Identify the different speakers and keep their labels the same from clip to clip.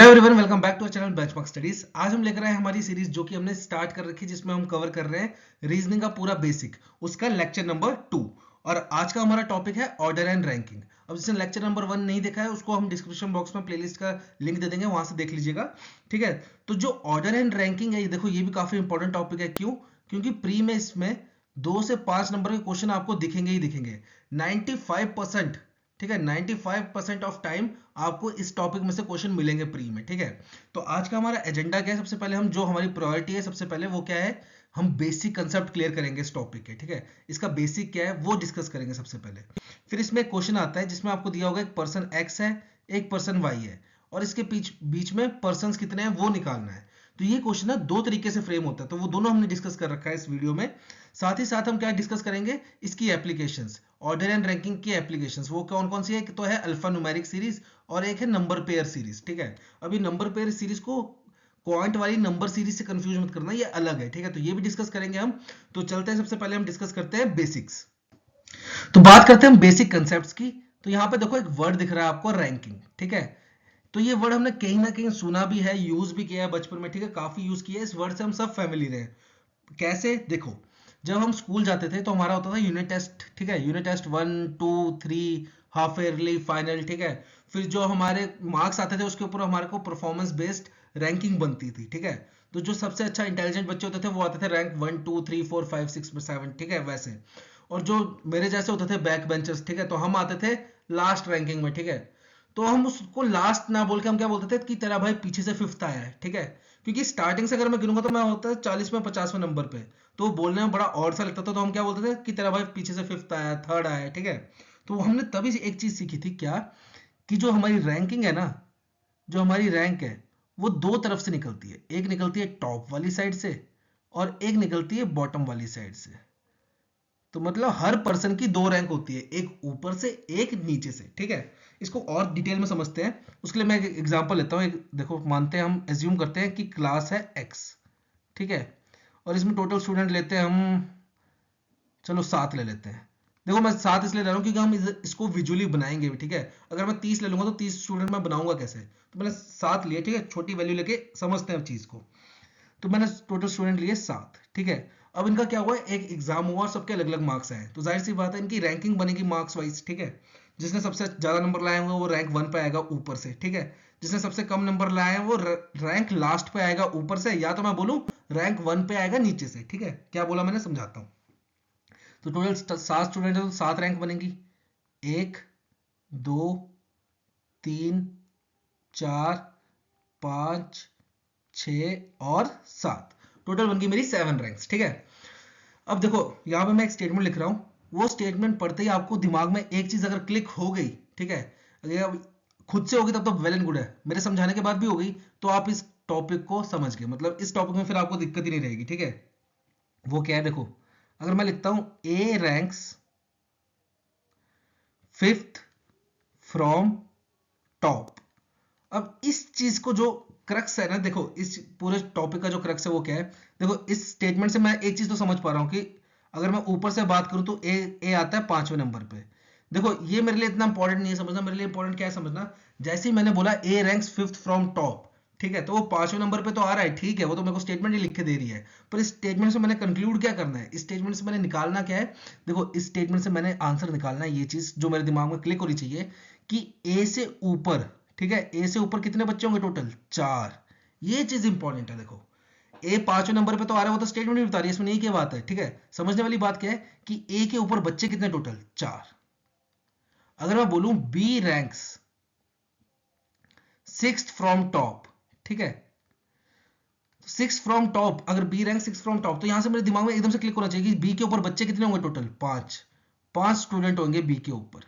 Speaker 1: Hello everyone, welcome back to our channel Benchmark Studies. आज हम लेकर आए हैं हमारी सीरीज जो कि हमने स्टार्ट कर रखी है, जिसमें हम कवर कर रहे हैं रीजनिंग का पूरा बेसिक, उसका लेक्चर नंबर 2। और आज का हमारा टॉपिक है ऑर्डर एंड रैंकिंग। अब जिसने लेक्चर नंबर 1 नहीं देखा है उसको हम डिस्क्रिप्शन बॉक्स में प्लेलिस्ट का लिंक दे देंगे, वहां से देख लीजिएगा। ठीक है, तो जो ऑर्डर एंड रैंकिंग है, ये देखो ये भी काफी इंपॉर्टेंट टॉपिक है। क्यों? क्योंकि प्री में इसमें 2 से 5 नंबर के क्वेश्चन आपको दिखेंगे ही दिखेंगे 95%। ठीक है, 95% ऑफ टाइम आपको इस टॉपिक में से क्वेश्चन मिलेंगे प्री में। ठीक है, तो आज का हमारा एजेंडा क्या है? सबसे पहले हम जो हमारी प्रायोरिटी है, सबसे पहले वो क्या है, हम बेसिक कंसेप्ट क्लियर करेंगे इस टॉपिक के। ठीक है, इसका बेसिक क्या है वो डिस्कस करेंगे सबसे पहले। फिर इसमें क्वेश्चन आता है जिसमें आपको दिया होगा एक पर्सन एक्स है, एक पर्सन वाई है, और इसके बीच में पर्सन कितने हैं वो निकालना है। तो ये क्वेश्चन ना 2 तरीके से फ्रेम होता है, तो वो दोनों हमने डिस्कस कर रखा है इस वीडियो में। साथ ही साथ हम क्या डिस्कस करेंगे, इसकी एप्लीकेशंस, ऑर्डर एंड रैंकिंग की एप्लीकेशंस। वो कौन कौन सी है? तो है अल्फा न्यूमेरिक सीरीज और एक है नंबर पेयर सीरीज। ठीक है, अभी नंबर पेयर सीरीज को क्वांट वाली नंबर सीरीज से कंफ्यूज मत करना, ये अलग है। ठीक है, तो ये भी डिस्कस करेंगे हम। तो चलते हैं, सबसे पहले हम डिस्कस करते हैं बेसिक्स। तो बात करते हैं हम बेसिक कंसेप्ट्स की। तो यहाँ पे देखो एक वर्ड दिख रहा है आपको, रैंकिंग। ठीक है, तो ये वर्ड हमने कहीं ना कहीं सुना भी है, यूज भी किया है बचपन में। ठीक है, काफी यूज किया है, इस वर्ड से हम सब फैमिलियर हैं। कैसे? देखो, जब हम स्कूल जाते थे तो हमारा होता था यूनिट टेस्ट। ठीक है, unit test 1 2 3, half yearly, final. ठीक है, फिर जो हमारे मार्क्स आते थे उसके ऊपर हमारे को परफॉर्मेंस बेस्ड रैंकिंग बनती थी। ठीक है, तो जो सबसे अच्छा इंटेलिजेंट बच्चे होते थे वो आते थे रैंक 1 2 3 4 5 6 7। ठीक है, वैसे। और जो मेरे जैसे होते थे बैक बेंचर्स, ठीक है, तो हम आते थे लास्ट रैंकिंग में। ठीक है, तो हम उसको लास्ट ना बोल के हम क्या बोलते थे कि तेरा भाई पीछे से 5th आया है। ठीक है, क्योंकि स्टार्टिंग से अगर मैं गिनूंगा तो मैं होता है 40वें 50वें नंबर पे, तो बोलने में बड़ा ऑड सा लगता था। तो हम क्या बोलते थे कि तेरा भाई पीछे से 5th आया, 3rd आया। ठीक है, तो हमने तभी एक चीज सीखी थी, क्या? कि जो हमारी रैंकिंग है ना, जो हमारी रैंक है, वो 2 तरफ से निकलती है। एक निकलती है टॉप वाली साइड से और एक निकलती है बॉटम वाली साइड से। तो मतलब हर पर्सन की 2 रैंक होती है, एक ऊपर से एक नीचे से। ठीक है, इसको और डिटेल में समझते हैं। उसके लिए मैं एक एग्जांपल लेता हूँ। देखो, मानते हैं, हम एज्यूम करते हैं कि क्लास है एक्स। ठीक है, और इसमें टोटल स्टूडेंट लेते हैं हम, चलो 7 ले लेते हैं। देखो, मैं 7 इसलिए ले रहा हूँ क्योंकि हम इसको विजुअली बनाएंगे भी। ठीक है, अगर मैं 30 ले लूंगा तो 30 स्टूडेंट मैं बनाऊंगा कैसे? तो मैंने 7 लिए। ठीक है, छोटी वैल्यू लेके समझते हैं चीज को। तो मैंने टोटल स्टूडेंट लिए 7। ठीक है, अब इनका क्या हुआ, एक एग्जाम हुआ और सबके अलग अलग मार्क्स आए, तो जाहिर सी बात है इनकी रैंकिंग बनेगी मार्क्स वाइज। ठीक है, जिसने सबसे ज्यादा नंबर लाए होंगे वो रैंक 1 पे आएगा ऊपर से। ठीक है, जिसने सबसे कम नंबर लाए हैं वो रैंक लास्ट पे आएगा ऊपर से, या तो मैं बोलूं रैंक 1 पे आएगा नीचे से। ठीक है, क्या बोला मैंने, समझाता हूँ। तो टोटल 7 स्टूडेंट है तो 7 रैंक बनेगी, 1 2 3 4 5 6 और 7। टोटल बन गई मेरी 7 रैंक्स। ठीक है, अब देखो यहां पे मैं एक स्टेटमेंट लिख रहा हूं, वो स्टेटमेंट पढ़ते ही आपको दिमाग में एक चीज अगर क्लिक हो गई, ठीक है, अगर खुद से होगी तब तो वेल एंड गुड है, मेरे समझाने के बाद भी हो गई तो आप इस टॉपिक को समझ गए। मतलब इस टॉपिक में फिर आपको दिक्कत ही नहीं रहेगी। ठीक है, वो क्या है, देखो, अगर मैं लिखता हूं ए रैंक्स 5th फ्रॉम टॉप। अब इस चीज को जो क्रक्स है ना, देखो इस पूरे टॉपिक का जो क्रक्स है वो क्या है, देखो इस स्टेटमेंट से मैं एक चीज तो समझ पा रहा हूं कि अगर मैं ऊपर से बात करूं तो ए आता है 5वें नंबर पे। देखो ये मेरे लिए इतना इंपॉर्टेंट नहीं है समझना, मेरे लिए इंपॉर्टेंट क्या है समझना, जैसे ही मैंने बोला ए रैंक्स 5th फ्रॉम टॉप, ठीक है, तो वो 5वें नंबर पे तो आ रहा है। ठीक है, वो तो मेरे को स्टेटमेंट ही लिख के दे रही है, पर इस स्टेटमेंट से मैंने कंक्लूड क्या करना है, इस स्टेटमेंट से मैंने निकालना क्या है? देखो, इस स्टेटमेंट से मैंने आंसर निकालना है, ये चीज जो मेरे दिमाग में क्लिक होनी चाहिए कि ए से ऊपर, ठीक है, ए से ऊपर कितने बच्चे होंगे टोटल? 4। ये चीज इंपॉर्टेंट है। देखो, ए 5वें नंबर पे तो आ रहा है, वो तो स्टेटमेंट नहीं बता रही है, इसमें नहीं क्या बात है। ठीक है, समझने वाली बात क्या है कि ए के ऊपर बच्चे कितने टोटल? 4। अगर मैं बोलूं B ranks 6th from top, ठीक है, 6 फ्रॉम टॉप, अगर बी रैंक 6 फ्रॉम टॉप, तो यहां से मेरे दिमाग में एकदम से क्लिक होना चाहिए कि बी के ऊपर बच्चे कितने होंगे टोटल? 5। 5 स्टूडेंट होंगे बी के ऊपर।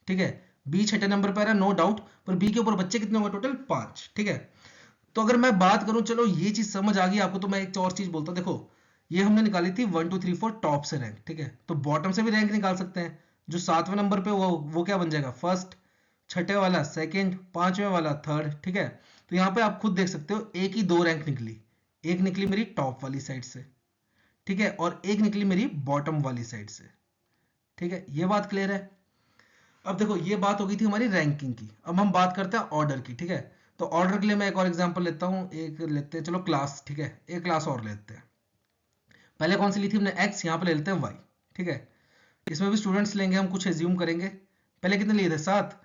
Speaker 1: ठीक है, बी 6ठे नंबर पर है, नो डाउट, पर बी के ऊपर बच्चे कितने होंगे टोटल? 5। ठीक है, तो अगर मैं बात करूं, चलो ये चीज समझ आ गई आपको, तो मैं एक और चीज बोलता हूं। देखो, ये हमने निकाली थी 1 2 3 4 टॉप से रैंक। ठीक है, तो बॉटम से भी रैंक निकाल सकते हैं। जो 7वें नंबर पे वो क्या बन जाएगा? फर्स्ट, छठे वाला सेकंड, 5वें वाला थर्ड। ठीक है, तो यहाँ पे आप खुद देख सकते हो एक ही 2 रैंक निकली, एक निकली मेरी टॉप वाली साइड से, ठीक है, और एक निकली मेरी बॉटम वाली साइड से। ठीक है, ये बात क्लियर है? अब देखो, ये बात हो गई थी हमारी रैंकिंग की, अब हम बात करते हैं ऑर्डर की। ठीक है, तो ऑर्डर के लिए मैं एक और एग्जांपल लेता हूँ, एक लेते हैं चलो क्लास, ठीक है, एक क्लास और लेते हैं। पहले कौन सी ली थी हमने, x, यहाँ पे ले लेते हैं y, ठीक है। इसमें भी स्टूडेंट्स लेंगे हम, कुछ एज्यूम करेंगे। पहले कितने लिए थे, 7,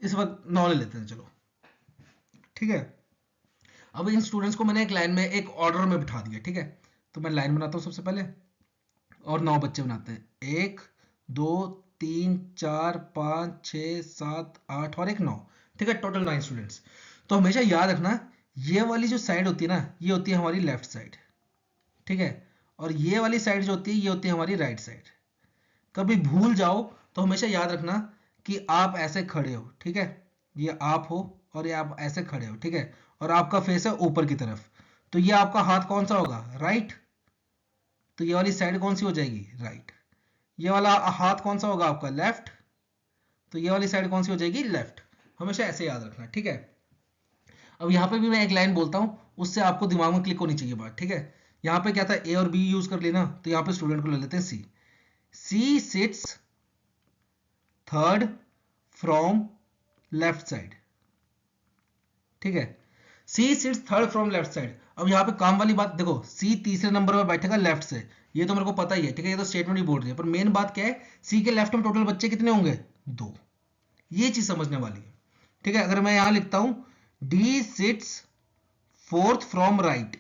Speaker 1: इस वक्त 9 ले लेते हैं चलो, ठीक है। अब इन स्टूडेंट्स को मैंने एक लाइन में, एक ऑर्डर में बिठा दिया, ठीक है। तो मैं लाइन बनाता हूँ सबसे पहले, और 9 बच्चे बनाते हैं, 1 2 3 4 5 6 7 8 और एक 9, ठीक है, टोटल 9 स्टूडेंट्स। तो हमेशा याद रखना, ये वाली जो साइड होती है ना, ये होती है हमारी लेफ्ट साइड, ठीक है, और ये वाली साइड जो होती है, ये होती है हमारी राइट साइड। कभी भूल जाओ तो हमेशा याद रखना कि आप ऐसे खड़े हो, ठीक है, ये आप हो और ये आप ऐसे खड़े हो, ठीक है, और आपका फेस है ऊपर की तरफ, तो ये आपका हाथ कौन सा होगा, राइट, तो ये वाली साइड कौन सी हो जाएगी, राइट। ये वाला हाथ कौन सा होगा आपका, लेफ्ट, तो ये वाली साइड कौन सी हो जाएगी, लेफ्ट। हमेशा ऐसे याद रखना, ठीक है। अब यहाँ पे भी मैं एक लाइन बोलता हूँ, उससे आपको दिमाग में क्लिक होनी चाहिए बात, ठीक है। यहाँ पे क्या था, ए और बी यूज कर लेना, तो यहाँ पे स्टूडेंट को ले लेते हैं C. C sits third from left side, ठीक है, C sits third from left side. अब यहाँ पे काम वाली बात देखो, सी तीसरे नंबर पर बैठेगा लेफ्ट से, ये तो मेरे को पता ही है, ठीक है, ये तो स्टेटमेंट ही बोल रही है, पर मेन बात क्या है, सी के लेफ्ट में टोटल बच्चे कितने होंगे, 2। ये चीज समझने वाली है, ठीक है। अगर मैं यहां लिखता हूं D sits fourth from right,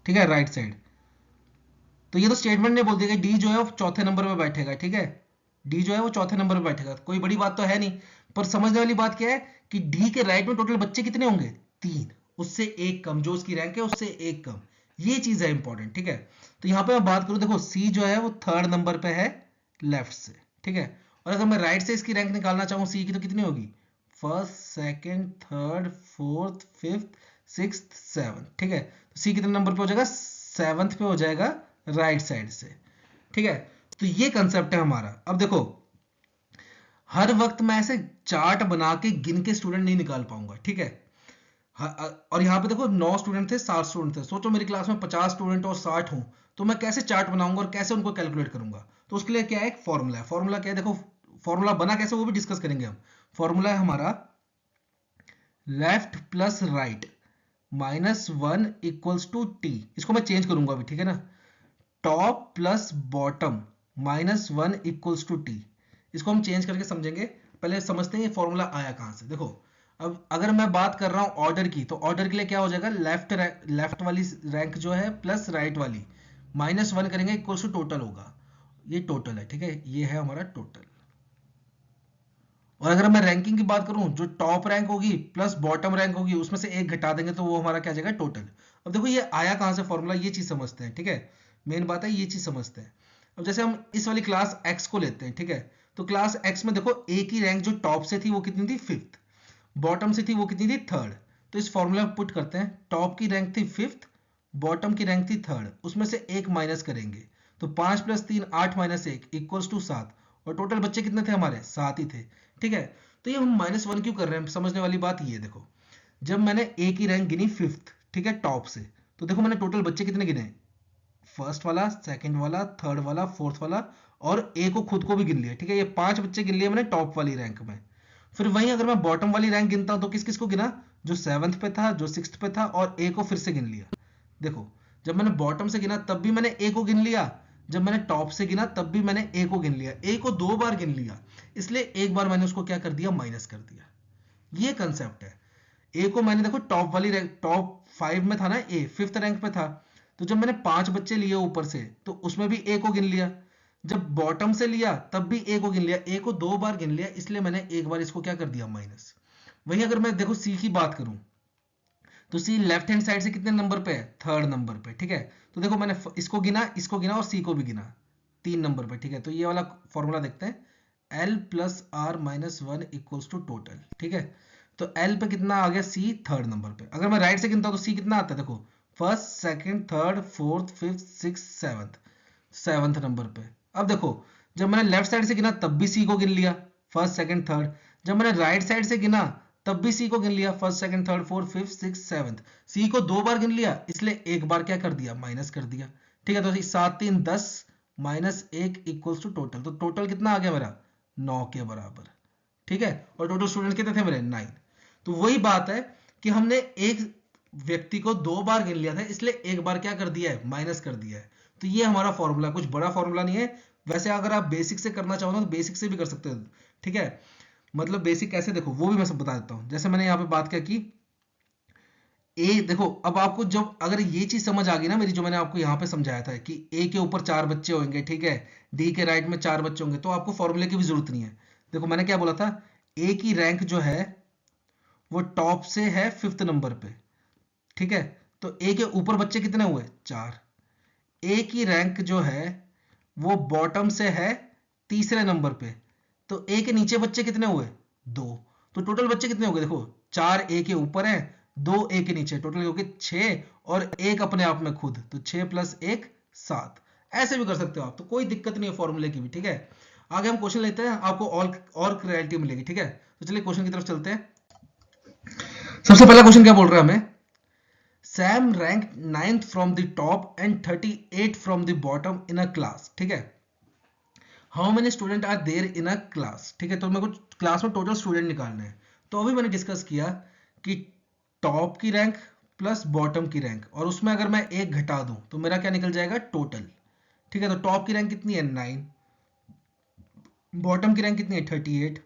Speaker 1: ठीक है, राइट साइड, तो ये तो स्टेटमेंट ने बोल दिया कि डी जो है वो चौथे नंबर पे बैठेगा, ठीक है, डी जो है वो चौथे नंबर पे बैठेगा, कोई बड़ी बात तो है नहीं। पर समझने वाली बात क्या है कि डी के राइट में टोटल बच्चे कितने होंगे, 3, उससे एक कम, जो उसकी रैंक है उससे एक कम, ये चीज है इंपॉर्टेंट, ठीक है। तो यहां पे मैं बात करूं, देखो सी जो है वो थर्ड नंबर पे है लेफ्ट से, ठीक है, और अगर मैं राइट से इसकी रैंक निकालना चाहूं सी की, तो कितनी होगी, first second third fourth fifth sixth seventh, ठीक है, तो सी कितने नंबर पे हो जाएगा, 7th पे हो जाएगा राइट साइड से, ठीक है। तो ये कंसेप्ट है हमारा। अब देखो, हर वक्त मैं ऐसे चार्ट बना के गिन के स्टूडेंट नहीं निकाल पाऊंगा, ठीक है। और यहाँ पे देखो 9 स्टूडेंट थे, 7 स्टूडेंट थे, सोचो मेरी क्लास में 50 स्टूडेंट और 60 हूं, तो मैं कैसे चार्ट बनाऊंगा और कैसे उनको कैलकुलेट करूंगा। तो उसके लिए क्या है, एक फॉर्मूला है। फॉर्मूला क्या है, देखो फॉर्मूला बना कैसे वो भी डिस्कस करेंगे हम। फॉर्मूला है हमारा left plus right -1 equals to T, इसको मैं चेंज करूंगा अभी, ठीक है ना, top plus bottom -1 equals to T, इसको हम चेंज करके समझेंगे। पहले समझते हैं ये फॉर्मूला आया कहां से। देखो, अब अगर मैं बात कर रहा हूं ऑर्डर की, तो ऑर्डर के लिए क्या हो जाएगा, लेफ्ट वाली रैंक जो है प्लस राइट वाली -1 करेंगे इक्वल्स टू टोटल होगा, ये टोटल है, ठीक है, ये है हमारा टोटल। और अगर मैं रैंकिंग की बात करूं, जो टॉप रैंक होगी प्लस बॉटम रैंक होगी, उसमें से एक घटा देंगे तो वो हमारा क्या जाएगा, टोटल। अब देखो ये आया कहां से फॉर्मूला, ये चीज समझते हैं, ठीक है, मेन बात है ये चीज समझते हैं। अब जैसे हम इस वाली क्लास एक्स को लेते हैं, ठीक है, तो क्लास एक्स में देखो ए की रैंक जो टॉप से थी वो कितनी थी, 5th, बॉटम से थी वो कितनी थी, 3rd। तो इस फॉर्मूला में पुट करते हैं, टॉप की रैंक थी 5th, बॉटम की रैंक थी 3rd, उसमें से एक माइनस करेंगे, तो 5 + 3 8 - 1 इक्वल्स टू 7, और टोटल बच्चे कितने थे हमारे, 7 ही थे, ठीक है। तो ये हम -1 क्यों कर रहे हैं, समझने वाली बात ये देखो, जब मैंने ए की रैंक गिनी 5th, ठीक है, टॉप से, तो देखो मैंने टोटल बच्चे कितने गिने, फर्स्ट वाला, सेकंड वाला, थर्ड वाला, फोर्थ वाला, और ए को खुद को भी गिन लिया, ठीक है, ये 5 बच्चे गिन लिए मैंने टॉप वाली रैंक में। फिर वहीं अगर मैं बॉटम वाली रैंक गिनता हूं तो किस किस को गिना, जो 7th पे था, जो 6th पे था, और ए को फिर से गिन लिया। देखो, जब मैंने बॉटम से गिना तब भी मैंने ए को गिन लिया, जब मैंने टॉप से गिना तब भी मैंने ए को गिन लिया, ए को 2 बार गिन लिया, इसलिए एक बार मैंने उसको क्या कर दिया, माइनस कर दिया। ये कंसेप्ट है। ए को मैंने देखो टॉप वाली रैंक, टॉप 5 में था ना ए, 5th रैंक पे था, तो जब मैंने 5 बच्चे लिए ऊपर से तो उसमें भी ए को गिन लिया, जब बॉटम से लिया तब भी ए को गिन लिया, ए को 2 बार गिन लिया, इसलिए मैंने एक बार इसको क्या कर दिया, माइनस। वही अगर मैं देखो सी की बात करूं, तो सी लेफ्ट हैंड साइड से कितने नंबर पे है, 3rd नंबर पे, ठीक है। तो देखो मैंने इसको गिना और सी को भी गिना 3 नंबर पे, ठीक है। तो ये वाला फॉर्मूला देखते हैं, L + R - 1 equals to total, ठीक है। तो L पे कितना आ गया, सी 3rd नंबर पे। अगर मैं राइट से गिनता हूं तो सी कितना आता है, देखो first second third fourth fifth sixth seventh, 7th number पे। अब देखो, जब मैंने लेफ्ट साइड से गिना तब भी सी को गिन लिया, फर्स्ट सेकंड थर्ड, जब मैंने राइट साइड से गिना तब भी सी को गिन लिया, first second third fourth fifth sixth seventh, C को 2 बार गिन लिया, इसलिए एक बार क्या कर दिया, माइनस कर दिया, ठीक है। तो 7 3 10 -1 इक्वल्स टू टोटल, तो टोटल कितना आ गया मेरा, 9 के बराबर, ठीक है। और टोटल स्टूडेंट कितने थे मेरे, 9। तो वही बात है कि हमने एक व्यक्ति को 2 बार गिन लिया था, इसलिए एक बार क्या कर दिया है, माइनस कर दिया है। तो ये हमारा फॉर्मूला, कुछ बड़ा फॉर्मूला नहीं है। वैसे अगर आप बेसिक से करना चाहो ना तो बेसिक से भी कर सकते हो, ठीक है। मतलब बेसिक कैसे, देखो वो भी मैं सब बता देता हूँ। जैसे मैंने यहाँ पे बात किया कि ए, देखो अब आपको जब अगर ये चीज समझ आ गई ना मेरी, जो मैंने आपको यहाँ पे समझाया था कि ए के ऊपर 4 बच्चे होंगे, ठीक है, डी के राइट में 4 बच्चे होंगे, तो आपको फॉर्मूले की भी जरूरत नहीं है। देखो मैंने क्या बोला था, ए की रैंक जो है वो टॉप से है 5th नंबर पे, ठीक है। तो ए के ऊपर बच्चे कितने हुए, 4। ए की रैंक जो है वो बॉटम से है तीसरे नंबर पे, तो ए के नीचे बच्चे कितने हुए, 2। तो टोटल बच्चे कितने हो गए, देखो 4 ए के ऊपर है, 2 ए के नीचे, टोटल हो गए 6, और एक अपने आप में खुद, तो 6 + 1 7। ऐसे भी कर सकते हो आप, तो कोई दिक्कत नहीं है फॉर्मूले की भी, ठीक है। आगे हम क्वेश्चन लेते हैं, आपको और क्लैरिटी मिलेगी, ठीक है। तो चलिए क्वेश्चन की तरफ चलते हैं। सबसे पहला क्वेश्चन क्या बोल रहा है हमें, Sam rank 9th from the top and 38 from the bottom in a class, ठीक है। How many student are there in a class, ठीक है। तो मेरे को क्लास में टोटल स्टूडेंट निकालने हैं। तो अभी मैंने डिस्कस किया कि टॉप की रैंक प्लस बॉटम की रैंक, और उसमें अगर मैं एक घटा दूं तो मेरा क्या निकल जाएगा, टोटल, ठीक है। तो टॉप की रैंक कितनी है, 9, बॉटम की रैंक कितनी है, 38,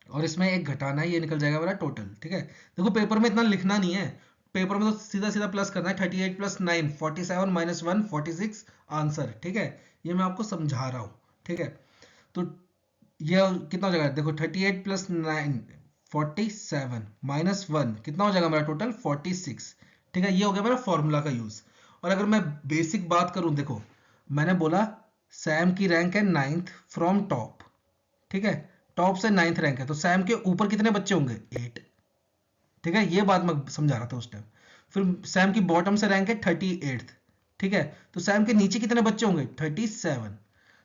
Speaker 1: और इसमें एक घटाना है, ये निकल जाएगा मेरा टोटल, ठीक है। देखो पेपर में इतना लिखना नहीं है, पेपर में तो सीधा सीधा प्लस करना है, 38 + 9 47 - 1 46 आंसर, ठीक है। ये मैं आपको समझा रहा हूं, ठीक है। तो ये कितना हो जाएगा, देखो 38 + 9 47 - 1 कितना हो जाएगा मेरा टोटल, 46, ठीक है। ये हो गया मेरा फॉर्मूला का यूज। और अगर मैं बेसिक बात करूं, देखो मैंने बोला सैम की रैंक है 9th फ्रॉम टॉप, ठीक है। टॉप से 9th रैंक है, तो सैम के ऊपर कितने बच्चे होंगे, 8, ठीक है। ये बात मैं समझा रहा था उस टाइम। फिर सैम की बॉटम से रैंक है 38th, ठीक है। तो सैम के नीचे कितने बच्चे होंगे, 37।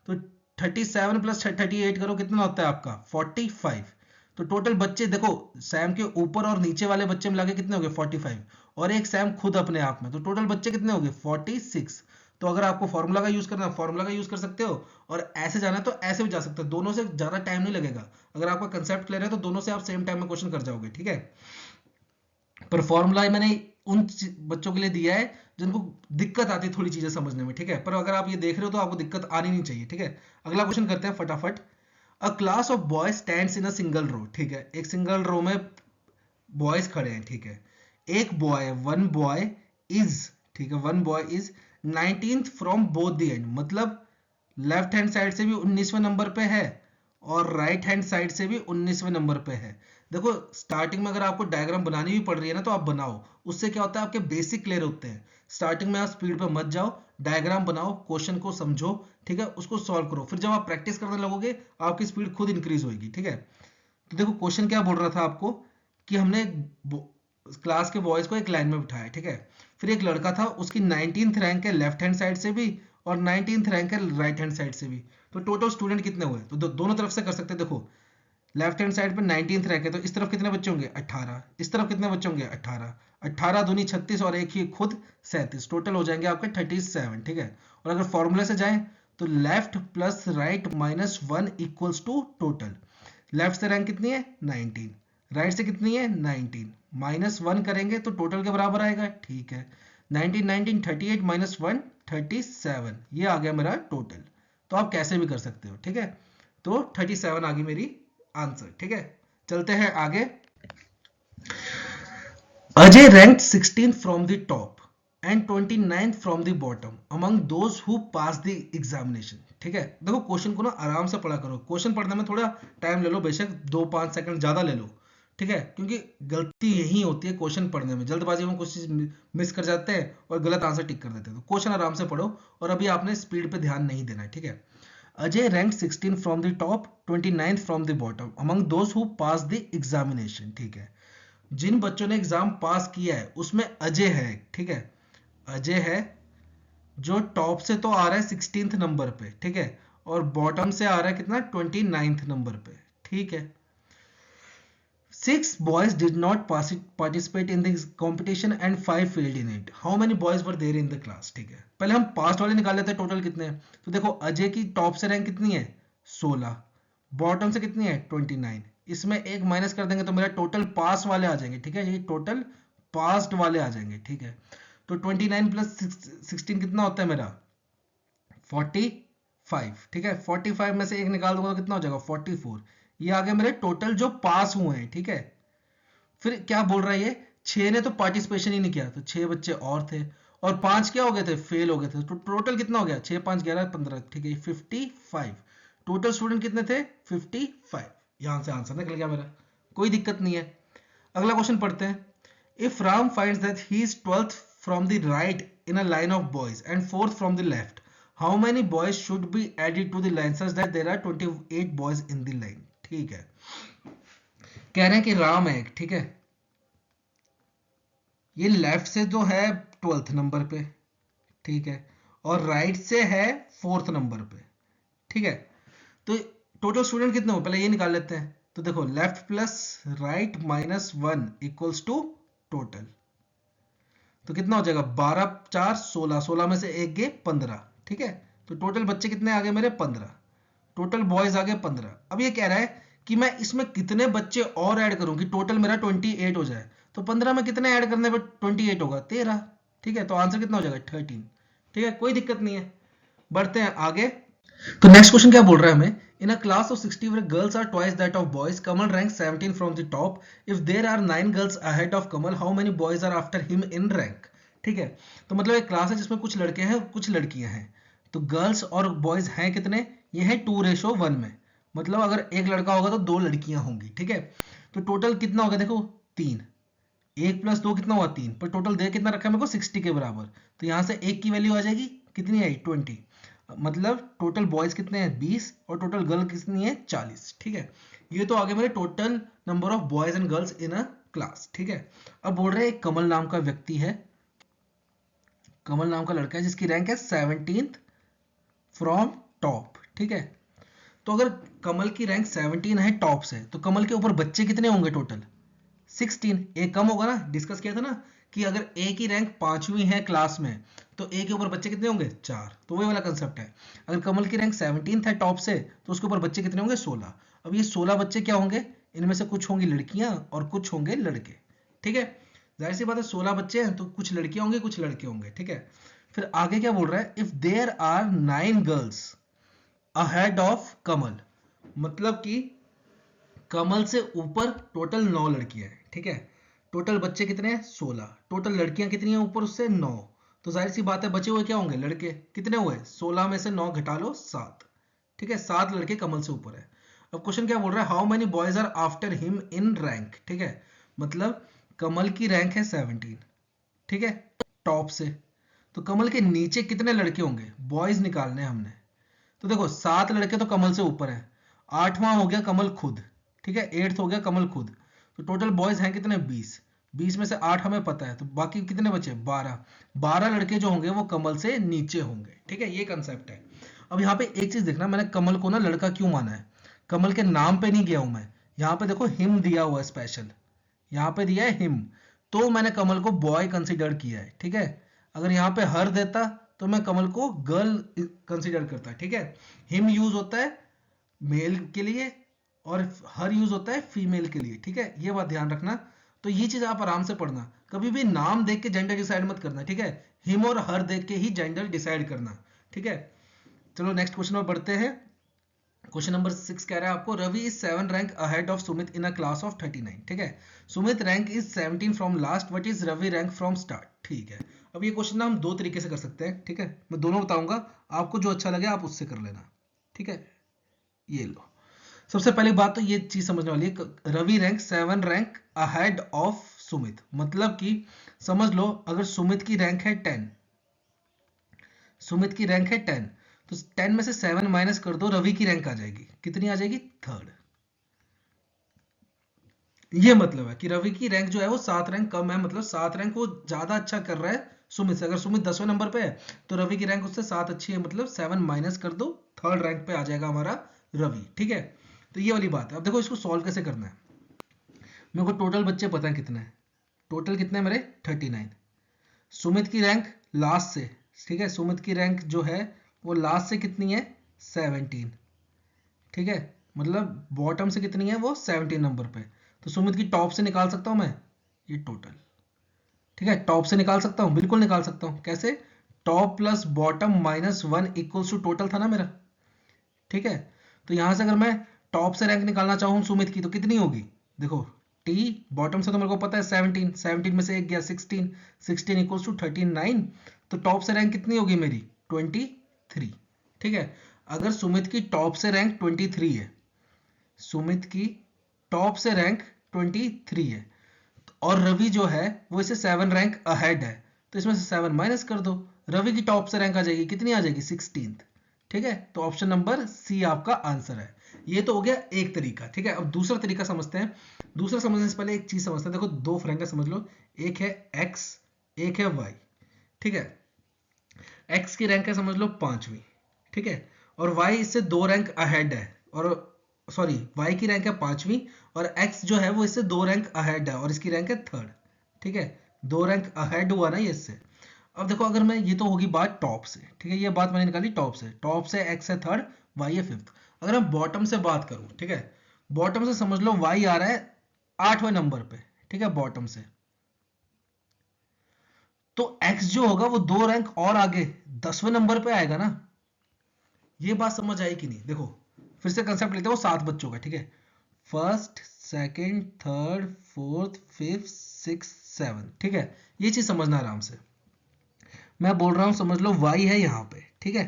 Speaker 1: तो 37 + 38 करो, कितना होता है आपका, 45। तो टोटल बच्चे देखो, सैम के ऊपर और नीचे वाले बच्चे मिला के कितने हो गए, 45, और एक सैम खुद अपने आप में, तो टोटल बच्चे कितने हो गए, 46। तो अगर आपको फॉर्मूला का यूज करना है, फॉर्मूला का यूज कर सकते हो, और ऐसे जाना है तो ऐसे भी जा सकते हो, दोनों से ज्यादा टाइम नहीं लगेगा। अगर आपका कंसेप्ट क्लियर है तो दोनों से आप सेम टाइम में क्वेश्चन कर जाओगे, ठीक है। पर फॉर्मूला मैंने उन बच्चों के लिए दिया है जिनको दिक्कत आती है थोड़ी चीजें समझने में, ठीक है। पर अगर आप ये देख रहे हो तो आपको दिक्कत आनी नहीं चाहिए, ठीक है। अगला क्वेश्चन करते हैं फटाफट। A class of boys stands in a single row, ठीक है। एक सिंगल रो में बॉयज खड़े हैं, ठीक है। एक बॉय, वन बॉय इज, ठीक है, one boy is 19th from both the end, मतलब लेफ्ट हैंड साइड से भी 19वें नंबर पे है और राइट हैंड साइड से भी 19वें नंबर पे है। देखो स्टार्टिंग में अगर आपको डायग्राम बनानी भी पड़ रही है ना तो आप बनाओ, उससे क्या होता है आपके बेसिक क्लियर होते हैं। स्टार्टिंग में आप स्पीड पे मत जाओ, डायग्राम बनाओ, क्वेश्चन को समझो, ठीक है, उसको सॉल्व करो, फिर जब आप प्रैक्टिस करने लगोगे आपकी स्पीड खुद इंक्रीज होगी, ठीक है। तो देखो क्वेश्चन क्या बोल रहा था आपको कि हमने क्लास के बॉयज को एक लाइन में बिठाया, ठीक है। फिर एक लड़का था, उसकी 19th रैंक है लेफ्ट हैंड साइड से भी और 19th रैंक है राइट हैंड साइड से भी। तो टोटल स्टूडेंट कितने हुए, तो दोनों तरफ से कर सकते हैं। देखो लेफ्ट हैंड साइड पे 19th रैंक है तो इस तरफ कितने बच्चे होंगे, 18, इस तरफ कितने बच्चे होंगे, 18, 18 दूनी 36 और एक ही खुद 37, टोटल हो जाएंगे आपके 37, ठीक है। और अगर फॉर्मूले से जाएं तो left plus right minus 1 equals to total. Left से रैंक कितनी है, 19, राइट से कितनी है, 19, -1 करेंगे तो टोटल के बराबर आएगा, ठीक है। 19 19 38 -1 37, ये आ गया मेरा टोटल। तो आप कैसे भी कर सकते हो, ठीक है। तो 37 आ गई मेरी आंसर, ठीक है। चलते हैं आगे। Ajay ranked 16th from the top and 29th from the bottom among those who pass the examination, ठीक है। देखो क्वेश्चन को ना आराम से पढ़ा करो, क्वेश्चन पढ़ने में थोड़ा टाइम ले लो, बेशक 2-5 सेकंड ज्यादा ले लो, ठीक है। क्योंकि गलती यही होती है क्वेश्चन पढ़ने में, जल्दबाजी में कुछ चीज मिस कर जाते हैं और गलत आंसर टिक कर देते हैं। तो क्वेश्चन आराम से पढ़ो और अभी आपने स्पीड पे ध्यान नहीं देना है, ठीक है। Ajay rank 16 from the top, 29th from the bottom among those who pass the examination, ठीक है। जिन बच्चों ने एग्जाम पास किया है उसमें अजय है, ठीक है। अजय है जो टॉप से तो आ रहा है 16th नंबर पे, ठीक है, और बॉटम से आ रहा है कितना, 29th नंबर पे, ठीक है। 6 boys did not participate in the competition and 5 failed in it. How many boys were there in the class? ठीक है, पहले हम पास्ट वाले निकाल लेते हैं टोटल कितने हैं। तो देखो अजय की टॉप से रैंक कितनी है, 16, बॉटम से कितनी है, 29, इसमें एक माइनस कर देंगे तो मेरा टोटल पास वाले आ जाएंगे, ठीक है, ये टोटल पास्ड वाले आ जाएंगे, ठीक है। तो 29 प्लस 16 कितना होता है मेरा 45, ठीक है। 45 में से एक निकाल दूंगा तो कितना हो जाएगा 44। ये आ गए मेरे टोटल जो पास हुए हैं, ठीक है। फिर क्या बोल रहा है ये, 6 ने तो पार्टिसिपेशन ही नहीं किया, तो 6 बच्चे और थे, और 5 क्या हो गए थे, फेल हो गए थे। तो टोटल कितना हो गया 6 5 11 15, ठीक है, 55। टोटल स्टूडेंट कितने थे 55। यहां से आंसर निकल गया मेरा, कोई दिक्कत नहीं है। अगला क्वेश्चन पढ़ते हैं। If Ram finds that he is 12th from the right in a line of boys and 4th from the left, how many boys should be added to the line such that there are 28 boys in the line, ठीक है। कह रहे हैं कि राम है, ठीक है, ये लेफ्ट से जो है 12th नंबर पे, ठीक है, और राइट से है 4th नंबर पे, ठीक है। तो टोटल स्टूडेंट कितने हो पहले ये निकाल लेते हैं। तो देखो left plus right minus 1 equals to total, तो कितना हो जाएगा 12 4 16, 16 में से एक गए 15, ठीक है। तो टोटल बच्चे कितने आ गए मेरे 15, टोटल बॉयज आ गए 15। अब ये कह रहा है कि मैं इसमें कितने बच्चे और ऐड करूं कि टोटल मेरा 28 हो जाए। तो 15 में कितने ऐड करने पर 28 होगा 13, ठीक है। तो आंसर कितना हो जाएगा 13, ठीक है, कोई दिक्कत नहीं है। बढ़ते हैं आगे। तो नेक्स्ट क्वेश्चन क्या बोल रहा है हमें, in a class of 60 where girls are twice that of boys, Kamal ranks 17 from the top. If there are 9 girls ahead of Kamal, how many boys are after him in rank, ठीक है। तो मतलब एक class है जिसमें कुछ लड़के हैं और कुछ लड़कियां हैं। तो गर्ल्स और बॉयज हैं कितने, ये है 2:1 में, मतलब अगर एक लड़का होगा तो 2 लड़कियां होंगी, ठीक है। तो टोटल कितना होगा देखो 3, 1 प्लस 2 कितना हुआ 3, पर टोटल दे कितना रखा है मेरे को 60 के बराबर। तो यहाँ से एक की वैल्यू आ जाएगी, कितनी आई 20, मतलब टोटल बॉयज कितने हैं 20 और टोटल गर्ल कितनी है 40, ठीक है। ये तो आगे मेरे total number of boys and girls in a class, ठीक है। अब बोल रहे हैं एक कमल नाम का व्यक्ति है, कमल नाम का लड़का है जिसकी रैंक है 17th फ्रॉम टॉप, ठीक है। तो अगर कमल की रैंक 17 है टॉप से, तो कमल के ऊपर बच्चे कितने होंगे टोटल 16, एक कम होगा ना, डिस्कस किया था ना कि अगर ए की रैंक 5वीं है क्लास में तो ए के ऊपर बच्चे कितने होंगे 4, तो वही वाला कंसेप्ट है। अगर कमल की रैंक 17 है टॉप से तो उसके ऊपर बच्चे कितने होंगे 16। अब ये 16 बच्चे क्या होंगे, इनमें से कुछ होंगी लड़कियां और कुछ होंगे लड़के, ठीक है। जाहिर सी बात है 16 बच्चे हैं तो कुछ लड़कियां होंगे कुछ लड़के होंगे, ठीक है। फिर आगे क्या बोल रहा है, if there are 9 girls ahead of Kamal, मतलब कि कमल से ऊपर टोटल 9 लड़कियां हैं, ठीक है। टोटल बच्चे कितने हैं 16, टोटल लड़कियां कितनी हैं ऊपर उससे 9। तो जाहिर सी बात है बचे हुए क्या होंगे लड़के, कितने हुए 16 में से 9 घटा लो 7, ठीक है, 7 लड़के कमल से ऊपर है। अब क्वेश्चन क्या बोल रहा है, how many boys are after him in rank, ठीक है, मतलब कमल की रैंक है 17, ठीक है, टॉप से। तो कमल के नीचे कितने लड़के होंगे बॉयज निकालने हैं हमने। तो देखो 7 लड़के तो कमल से ऊपर है, 8वां हो गया कमल खुद, ठीक है, 8th हो गया कमल खुद। तो टोटल बॉयज हैं कितने 20, 20 में से 8 हमें पता है, तो बाकी कितने बचे 12, 12 लड़के जो होंगे वो कमल से नीचे होंगे, ठीक है, ये कंसेप्ट है। अब यहाँ पे एक चीज देखना, मैंने कमल को ना लड़का क्यों माना है, कमल के नाम पे नहीं गया हूं मैं, यहाँ पे देखो हिम दिया हुआ है स्पेशल, यहाँ पे दिया है हिम, तो मैंने कमल को बॉय कंसिडर किया है, ठीक है। अगर यहाँ पे हर देता तो मैं कमल को गर्ल कंसिडर करता, ठीक है। हिम यूज होता है मेल के लिए और हर यूज होता है फीमेल के लिए, ठीक है, ये बात ध्यान रखना। तो ये चीज आप आराम से पढ़ना, कभी भी नाम देख के जेंडर डिसाइड मत करना, ठीक है, हिम और हर देख के ही जेंडर डिसाइड करना, ठीक है। चलो नेक्स्ट क्वेश्चन में बढ़ते हैं। क्वेश्चन नंबर 6 कह रहा है आपको, Ravi is 7 rank ahead of Sumit in a class of 39, ठीक है। Sumit rank is 17 from last, what is Ravi rank from start, ठीक है। अब ये क्वेश्चन ना हम दो तरीके से कर सकते हैं, ठीक है, मैं दोनों बताऊंगा, आपको जो अच्छा लगे आप उससे कर लेना, ठीक है। ये लो, सबसे पहली बात तो ये चीज समझने वाली है, Ravi rank 7 rank ahead of Sumit, मतलब कि समझ लो अगर सुमित की रैंक है 10, सुमित की रैंक है 10, तो 10 में से 7 माइनस कर दो, रवि की रैंक आ जाएगी, कितनी आ जाएगी 3rd। ये मतलब है कि रवि की रैंक जो है वो 7 रैंक कम है, मतलब 7 रैंक वो ज्यादा अच्छा कर रहा है सुमित से। अगर सुमित 10वें नंबर पे है तो रवि की रैंक उससे 7 अच्छी है, मतलब 7 माइनस कर दो, 3rd रैंक पे आ जाएगा हमारा रवि, ठीक है। तो ये वाली बात है। अब देखो इसको सॉल्व कैसे करना है, मेरे को टोटल बच्चे पता है कितने हैं, टोटल कितने मेरे 39, सुमित की रैंक लास्ट से, ठीक है, सुमित की रैंक जो है वो लास्ट से कितनी है 17, ठीक है, मतलब बॉटम से कितनी है वो 17 नंबर पे। तो सुमित की टॉप से निकाल सकता हूँ मैं ये टोटल, ठीक है, टॉप से निकाल सकता हूँ, बिल्कुल निकाल सकता हूँ। कैसे? Top plus bottom minus one equals to total था ना मेरा, ठीक है। तो यहां से अगर मैं टॉप से रैंक निकालना चाहूँ सुमित की तो कितनी होगी, देखो टी बॉटम से तो मेरे को पता है 17, 17 में से एक गया 16, 16 इक्वल्स टू 39, तो टॉप से रैंक कितनी होगी मेरी 23, ठीक है। अगर सुमित की टॉप से रैंक 23 है, सुमित की टॉप से रैंक 23 है, और रवि जो है वो इससे 7 रैंक अहेड है, तो इसमें से 7 माइनस कर दो, रवि की टॉप से रैंक आ जाएगी, कितनी आ जाएगी 16, ठीक है। तो ऑप्शन नंबर सी आपका आंसर है। ये तो हो गया एक तरीका, ठीक है। अब दूसरा तरीका समझते हैं। दूसरा समझने से पहले एक चीज समझते हैं। देखो दो फ्रेंड है, समझ लो, एक है एक्स, एक है वाई, ठीक है। एक्स की रैंक है समझ लो 5वीं, ठीक है, और वाई इससे 2 रैंक अहेड है, और सॉरी वाई की रैंक है 5वीं, और एक्स जो है वो इससे 2 रैंक अहेड है, और इसकी रैंक है 3rd, ठीक है। 2 रैंक अहेड हुआ ना ये इससे। अब देखो अगर मैं, ये तो होगी बात टॉप से, ठीक है, ये बात मैंने निकाली टॉप से। टॉप से एक्स है 3rd, वाई है 5th। अगर मैं बॉटम से बात करूं, ठीक है, बॉटम से समझ लो वाई आ रहा है 8वें नंबर पे, ठीक है, बॉटम से। तो एक्स जो होगा वो 2 रैंक और आगे 10वें नंबर पे आएगा ना। ये बात समझ आई कि नहीं? देखो फिर से कंसेप्ट लेते हैं, वो 7 बच्चों का, ठीक है, first, second, third, fourth, fifth, six, seven, ठीक है। ये चीज समझना आराम से। मैं बोल रहा हूं समझ लो y है यहाँ पे, ठीक है,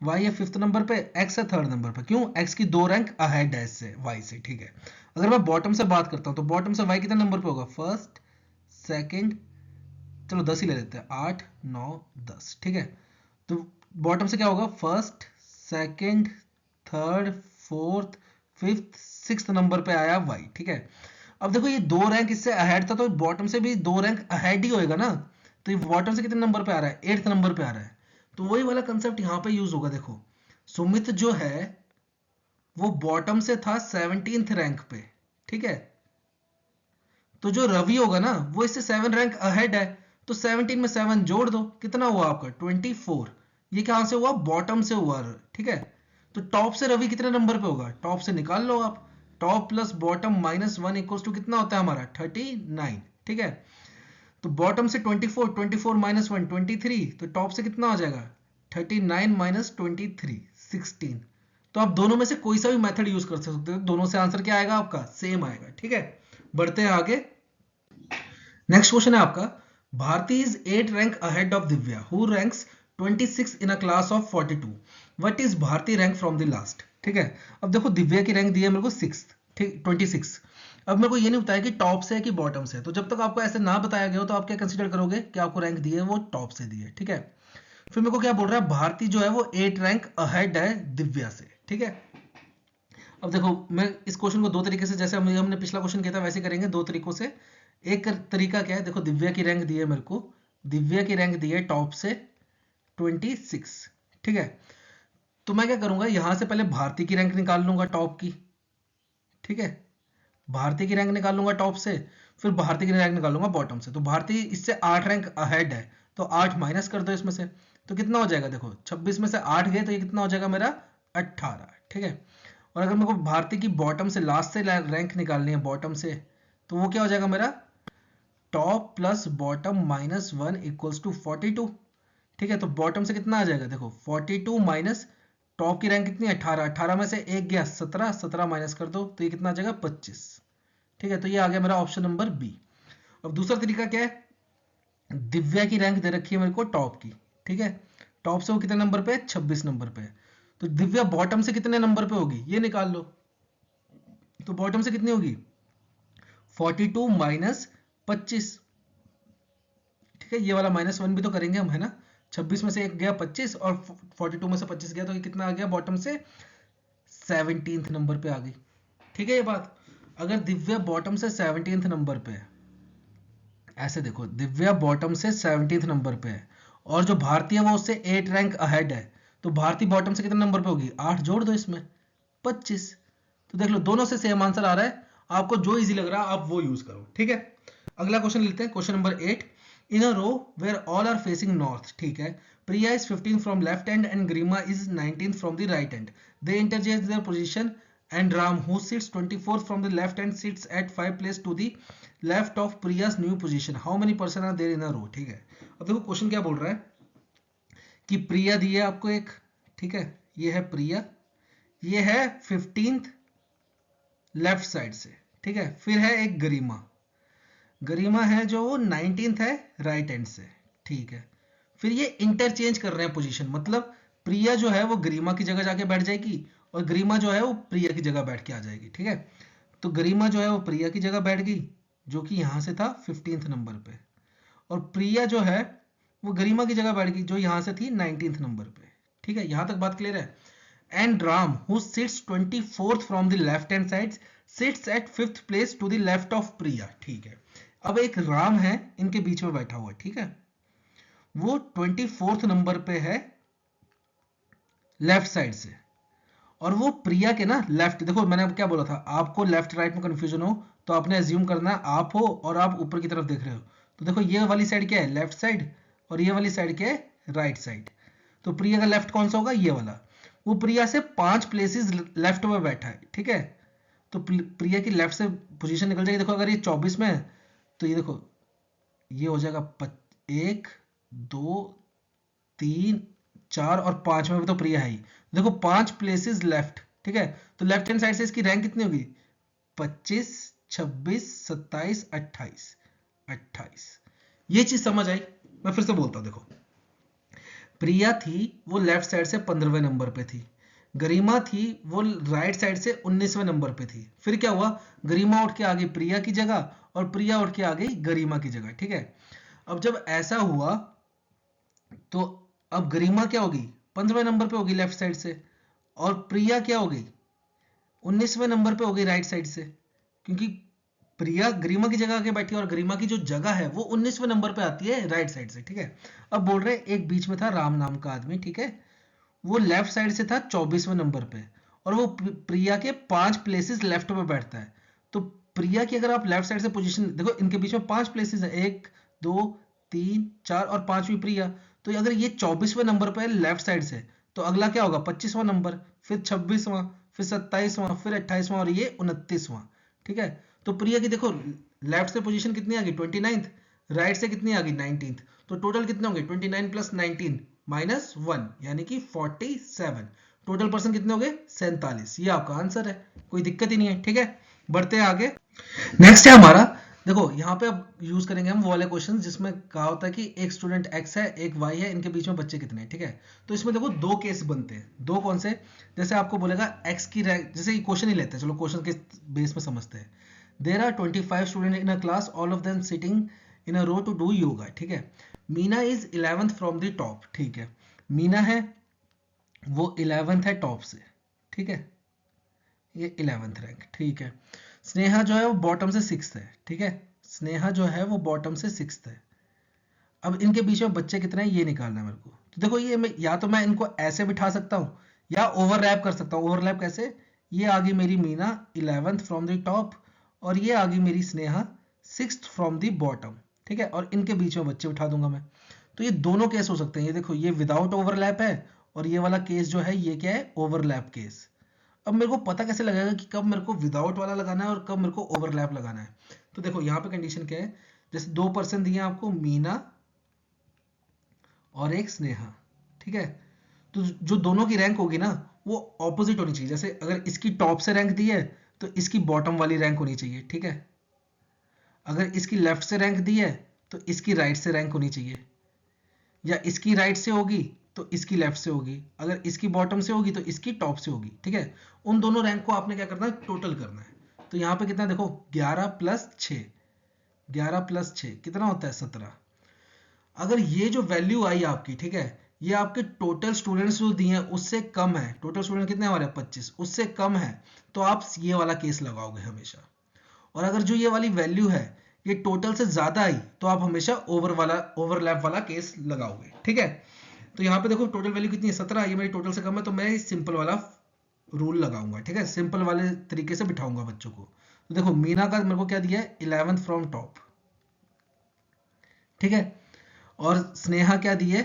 Speaker 1: y है 5th नंबर पे, x है 3rd नंबर पे। क्यों? x की 2 रैंक अहेड है इससे, y से, ठीक है। अगर मैं बॉटम से बात करता हूं तो बॉटम से y कितने नंबर पे होगा, फर्स्ट, सेकंड, चलो 10 ही ले लेते हैं, 8, 9, 10, ठीक है। तो बॉटम से क्या होगा, first, second, third, fourth, fifth, sixth number पे आया वाई, ठीक है। अब देखो ये 2 रैंक इससे अहेड था, तो बॉटम से भी 2 रैंक अहेड ही होएगा ना। तो ये बॉटम से कितने नंबर पे आ रहा है, 8th नंबर पे आ रहा है। तो वही वाला कंसेप्ट यहाँ पे यूज होगा। देखो सुमित जो है वो बॉटम से था 17th रैंक पे, ठीक है। तो जो रवि होगा ना वो इससे 7 रैंक अहेड है, तो 17 में 7 जोड़ दो, कितना हुआ आपका 24। ये कहां से हुआ, बॉटम से हुआ, ठीक है। तो टॉप से रवि कितने नंबर पे होगा, टॉप से निकाल लो आप। Top plus bottom minus one equals to कितना होता है हमारा 39, ठीक है। तो बॉटम से 24, 24 माइनस वन 23, तो टॉप से कितना हो जाएगा 39 माइनस 23, 16। तो आप दोनों में से कोई सा भी मेथड यूज कर सकते हो, दोनों से आंसर क्या आएगा आपका, सेम आएगा, ठीक है। बढ़ते हैं आगे। नेक्स्ट क्वेश्चन है आपका, Bharti is 8 rank ahead of Divya who ranks 26 in a class of 42। What is Bharti rank from the last, ठीक है। अब देखो दिव्या की रैंक दी है मेरे को 6, ठीक, 26। अब मेरे को ये नहीं बताया कि टॉप से है कि बॉटम से है, तो जब तक आपको ऐसे ना बताया गया हो तो आप क्या कंसीडर करोगे कि आपको रैंक दी है वो टॉप से दी है, ठीक है। फिर मेरे को क्या बोल रहा है, भारती जो है वो 8 रैंक अहेड है दिव्या से, ठीक है। अब देखो मैं इस क्वेश्चन को दो तरीके से, जैसे हमने पिछला क्वेश्चन किया था वैसे करेंगे, दो तरीकों से। एक तरीका क्या है, देखो दिव्या की रैंक दी है मेरे को, दिव्या की रैंक दी है टॉप से 26, ठीक है। तो मैं क्या करूंगा, यहां से पहले भारती की रैंक निकाल लूंगा टॉप की, ठीक है, भारती की रैंक निकाल लूंगा टॉप से, फिर भारती की रैंक निकाल लूंगा बॉटम से। तो भारती इससे 8 रैंक अहेड है, तो 8 माइनस कर दो इसमें से, तो कितना हो जाएगा, देखो 26 में से 8 गए तो ये कितना हो जाएगा मेरा 18, ठीक है। और अगर मेरे को भारती की बॉटम से लास्ट से रैंक निकालनी है, बॉटम से, तो वो क्या हो जाएगा मेरा top plus bottom minus one equals to 42, ठीक है। तो बॉटम से कितना आ जाएगा, देखो 42 माइनस टॉप की रैंक कितनी है 18, 18 में से एक गया 17, 17 माइनस कर दो तो ये कितना आ जाएगा 25, ठीक है। तो ये आ गया मेरा ऑप्शन नंबर बी। अब दूसरा तरीका क्या है, दिव्या की रैंक दे रखी है मेरे को टॉप की, ठीक है, टॉप से वो कितने नंबर पे है 26 नंबर पे है। तो दिव्या बॉटम से कितने नंबर पे होगी ये निकाल लो। तो बॉटम से कितनी होगी 42 माइनस 25, ठीक है, ये वाला माइनस वन भी तो करेंगे हम, है ना। 26 में से एक गया 25 और 42 में से 25 गया, तो ये कितना आ गया बॉटम से 17th नंबर पे आ गई, ठीक है। ये बात, अगर दिव्या बॉटम से 17th नंबर पे है, ऐसे देखो दिव्या बॉटम से 17th नंबर पे है, और जो भारती है वो उससे 8 रैंक अहेड है, तो भारती बॉटम से कितने नंबर पे होगी, 8 जोड़ दो इसमें 25। तो देख लो दोनों से सेम आंसर आ रहा है, आपको जो इजी लग रहा है आप वो यूज करो, ठीक है। अगला क्वेश्चन लेते हैं, question number 8। In a row where all are facing north, ठीक है, Priya is 15 from left hand and Grima is 19 from the right hand. They interchange their position and Ram, who sits 24th from the left and sits at 5 place to the left of Priya's new position. How many person are there in a row? ठीक है, अब देखो question क्या बोल रहा है कि प्रिया दी है आपको एक, ठीक है, ये है प्रिया, ये है 15th लेफ्ट साइड से, ठीक है, फिर है एक गरिमा, गरिमा है जो 19th है राइट हैंड से, ठीक है, फिर ये इंटरचेंज कर रहे हैं पोजीशन, मतलब प्रिया जो है वो गरिमा की जगह जाके बैठ जाएगी और गरिमा जो है वो प्रिया की जगह बैठ के आ जाएगी, ठीक है। तो गरिमा जो है वो प्रिया की जगह बैठ गई जो कि यहां से था 15th नंबर पे, और प्रिया जो है वो गरिमा की जगह बैठ गई जो यहां से थी 19th नंबर पे, ठीक है, यहां तक बात क्लियर है। And Ram who sits 24th from the left hand side sits at 5th place to the left of Priya, ठीक है। अब एक राम है इनके बीच में बैठा हुआ है, ठीक है, वो 24th नंबर पे है लेफ्ट साइड से, और वो प्रिया के ना लेफ्ट, देखो मैंने अब क्या बोला था, आपको लेफ्ट राइट में कंफ्यूजन हो तो आपने एज्यूम करना है आप हो और आप ऊपर की तरफ देख रहे हो, तो देखो ये वाली साइड क्या है, लेफ्ट साइड, और ये वाली साइड क्या है, राइट साइड। तो प्रिया का लेफ्ट कौन सा होगा, ये वाला, वो प्रिया से 5 प्लेसेस लेफ्ट में बैठा है, ठीक है, तो प्रिया की लेफ्ट से पोजीशन निकल जाएगी, देखो अगर ये 24 में है तो ये देखो ये हो जाएगा 1 2 3 4 और 5 में भी तो प्रिया है ही, देखो 5 प्लेसेस लेफ्ट, ठीक है, तो लेफ्ट हैंड साइड से इसकी रैंक कितनी होगी, 25 26 27 28 28। ये चीज समझ आई, मैं फिर से बोलता हूं, देखो प्रिया थी वो लेफ्ट साइड से 15वें नंबर पे थी, गरिमा थी वो राइट साइड से 19वें नंबर पे थी, फिर क्या हुआ, गरिमा उठ के आ गई प्रिया की जगह और प्रिया उठ के आ गई गरिमा की जगह, ठीक है। अब जब ऐसा हुआ तो अब गरिमा क्या होगी, 15वें नंबर पे होगी लेफ्ट साइड से, और प्रिया क्या हो गई, 19वें नंबर पे हो गई राइट साइड से, क्योंकि प्रिया गरिमा की जगह आके बैठी है और गरिमा की जो जगह है वो 19वें नंबर पे आती है राइट साइड से, ठीक है। अब बोल रहे एक बीच में था राम नाम का आदमी, ठीक है, वो लेफ्ट साइड से था 24वें नंबर पे, और वो प्रिया के 5 प्लेसेस लेफ्ट में बैठता है, तो प्रिया की अगर आप लेफ्ट साइड से पोजीशन देखो, इनके बीच में 5 प्लेसेस है, 1 2 3 4 और 5वीं प्रिया, तो अगर ये 24वें नंबर पे है लेफ्ट साइड से, तो अगला क्या होगा, 25वां नंबर, फिर 26वां, फिर 27वां, फिर 28वां और ये 29वां, ठीक है। तो प्रिया की देखो लेफ्ट से पोजीशन कितनी आ गई 29th, राइट से कितनी आ गई 19th, तो टोटल कितने होंगे 29 प्लस 19 माइनस 1 यानी कि 47, टोटल पर्सन कितने हो गए 47, ये आपका आंसर है, कोई दिक्कत ही नहीं है, ठीक है। बढ़ते हैं आगे, नेक्स्ट है हमारा, देखो यहाँ पे अब यूज करेंगे हम वो वाले क्वेश्चन जिसमें कहा होता है कि एक स्टूडेंट एक्स है एक वाई है, इनके बीच में बच्चे कितने हैं, ठीक है। तो इसमें देखो दो केस बनते हैं, दो कौन से, जैसे आपको बोलेगा एक्स की रैंक, जैसे क्वेश्चन ही लेते हैं, चलो क्वेश्चन के बेस में समझते हैं। There are 25 student in a class, all of them sitting in a row to do yoga, ठीक है। Meena is 11th from the top, ठीक है, मीना है वो 11th है टॉप से, ठीक है, ये 11th रैंक, ठीक है। स्नेहा जो है वो बॉटम से 6th है, ठीक है, स्नेहा जो है वो बॉटम से 6th है। अब इनके बीच में बच्चे कितने हैं ये निकालना है मेरे को, तो देखो ये मैं या तो मैं इनको ऐसे बिठा सकता हूँ या ओवरलैप कर सकता हूँ, ओवरलैप कैसे, ये आ गई मेरी Meena 11th from the top और ये आ गई मेरी Sneha 6th from the bottom, ठीक है, और इनके बीच में बच्चे बिठा दूंगा मैं। तो ये दोनों केस हो सकते हैं, ये देखो ये विदाउट ओवरलैप है और ये वाला केस जो है ये क्या है, ओवरलैप केस। अब मेरे को पता कैसे लगेगा कि कब मेरे को विदाउट वाला लगाना है और कब मेरे को ओवरलैप लगाना है, तो देखो यहाँ पे कंडीशन क्या है, जैसे 2 पर्सन दिए आपको, मीना और एक स्नेहा, ठीक है, तो जो दोनों की रैंक होगी ना वो ऑपोजिट होनी चाहिए, जैसे अगर इसकी टॉप से रैंक दी है तो इसकी बॉटम वाली रैंक होनी चाहिए, ठीक है, अगर इसकी लेफ्ट से रैंक दी है तो इसकी राइट से रैंक होनी चाहिए, या इसकी राइट से होगी तो इसकी लेफ्ट से होगी, अगर इसकी बॉटम से होगी तो इसकी टॉप से होगी, ठीक है। उन दोनों रैंक को आपने क्या करना है, टोटल करना है। तो यहाँ पे कितना देखो 11 प्लस 6, 11 प्लस 6 कितना होता है 17। अगर ये जो वैल्यू आई आपकी, ठीक है, ये आपके टोटल स्टूडेंट्स जो दिए हैं उससे कम है, टोटल स्टूडेंट कितने हमारे 25, उससे कम है, तो आप ये वाला केस लगाओगे हमेशा। और अगर जो ये वाली वैल्यू है ये टोटल से ज्यादा आई तो आप हमेशा ओवरलैप वाला केस लगाओगे, ठीक है। तो यहाँ पे देखो टोटल वैल्यू कितनी है 17, ये मेरी टोटल से कम है तो मैं सिंपल वाला रूल लगाऊंगा, ठीक है, सिंपल वाले तरीके से बिठाऊंगा बच्चों को। तो देखो मीना का मेरे को क्या दिया है 11th फ्रॉम टॉप, ठीक है, और स्नेहा क्या दी है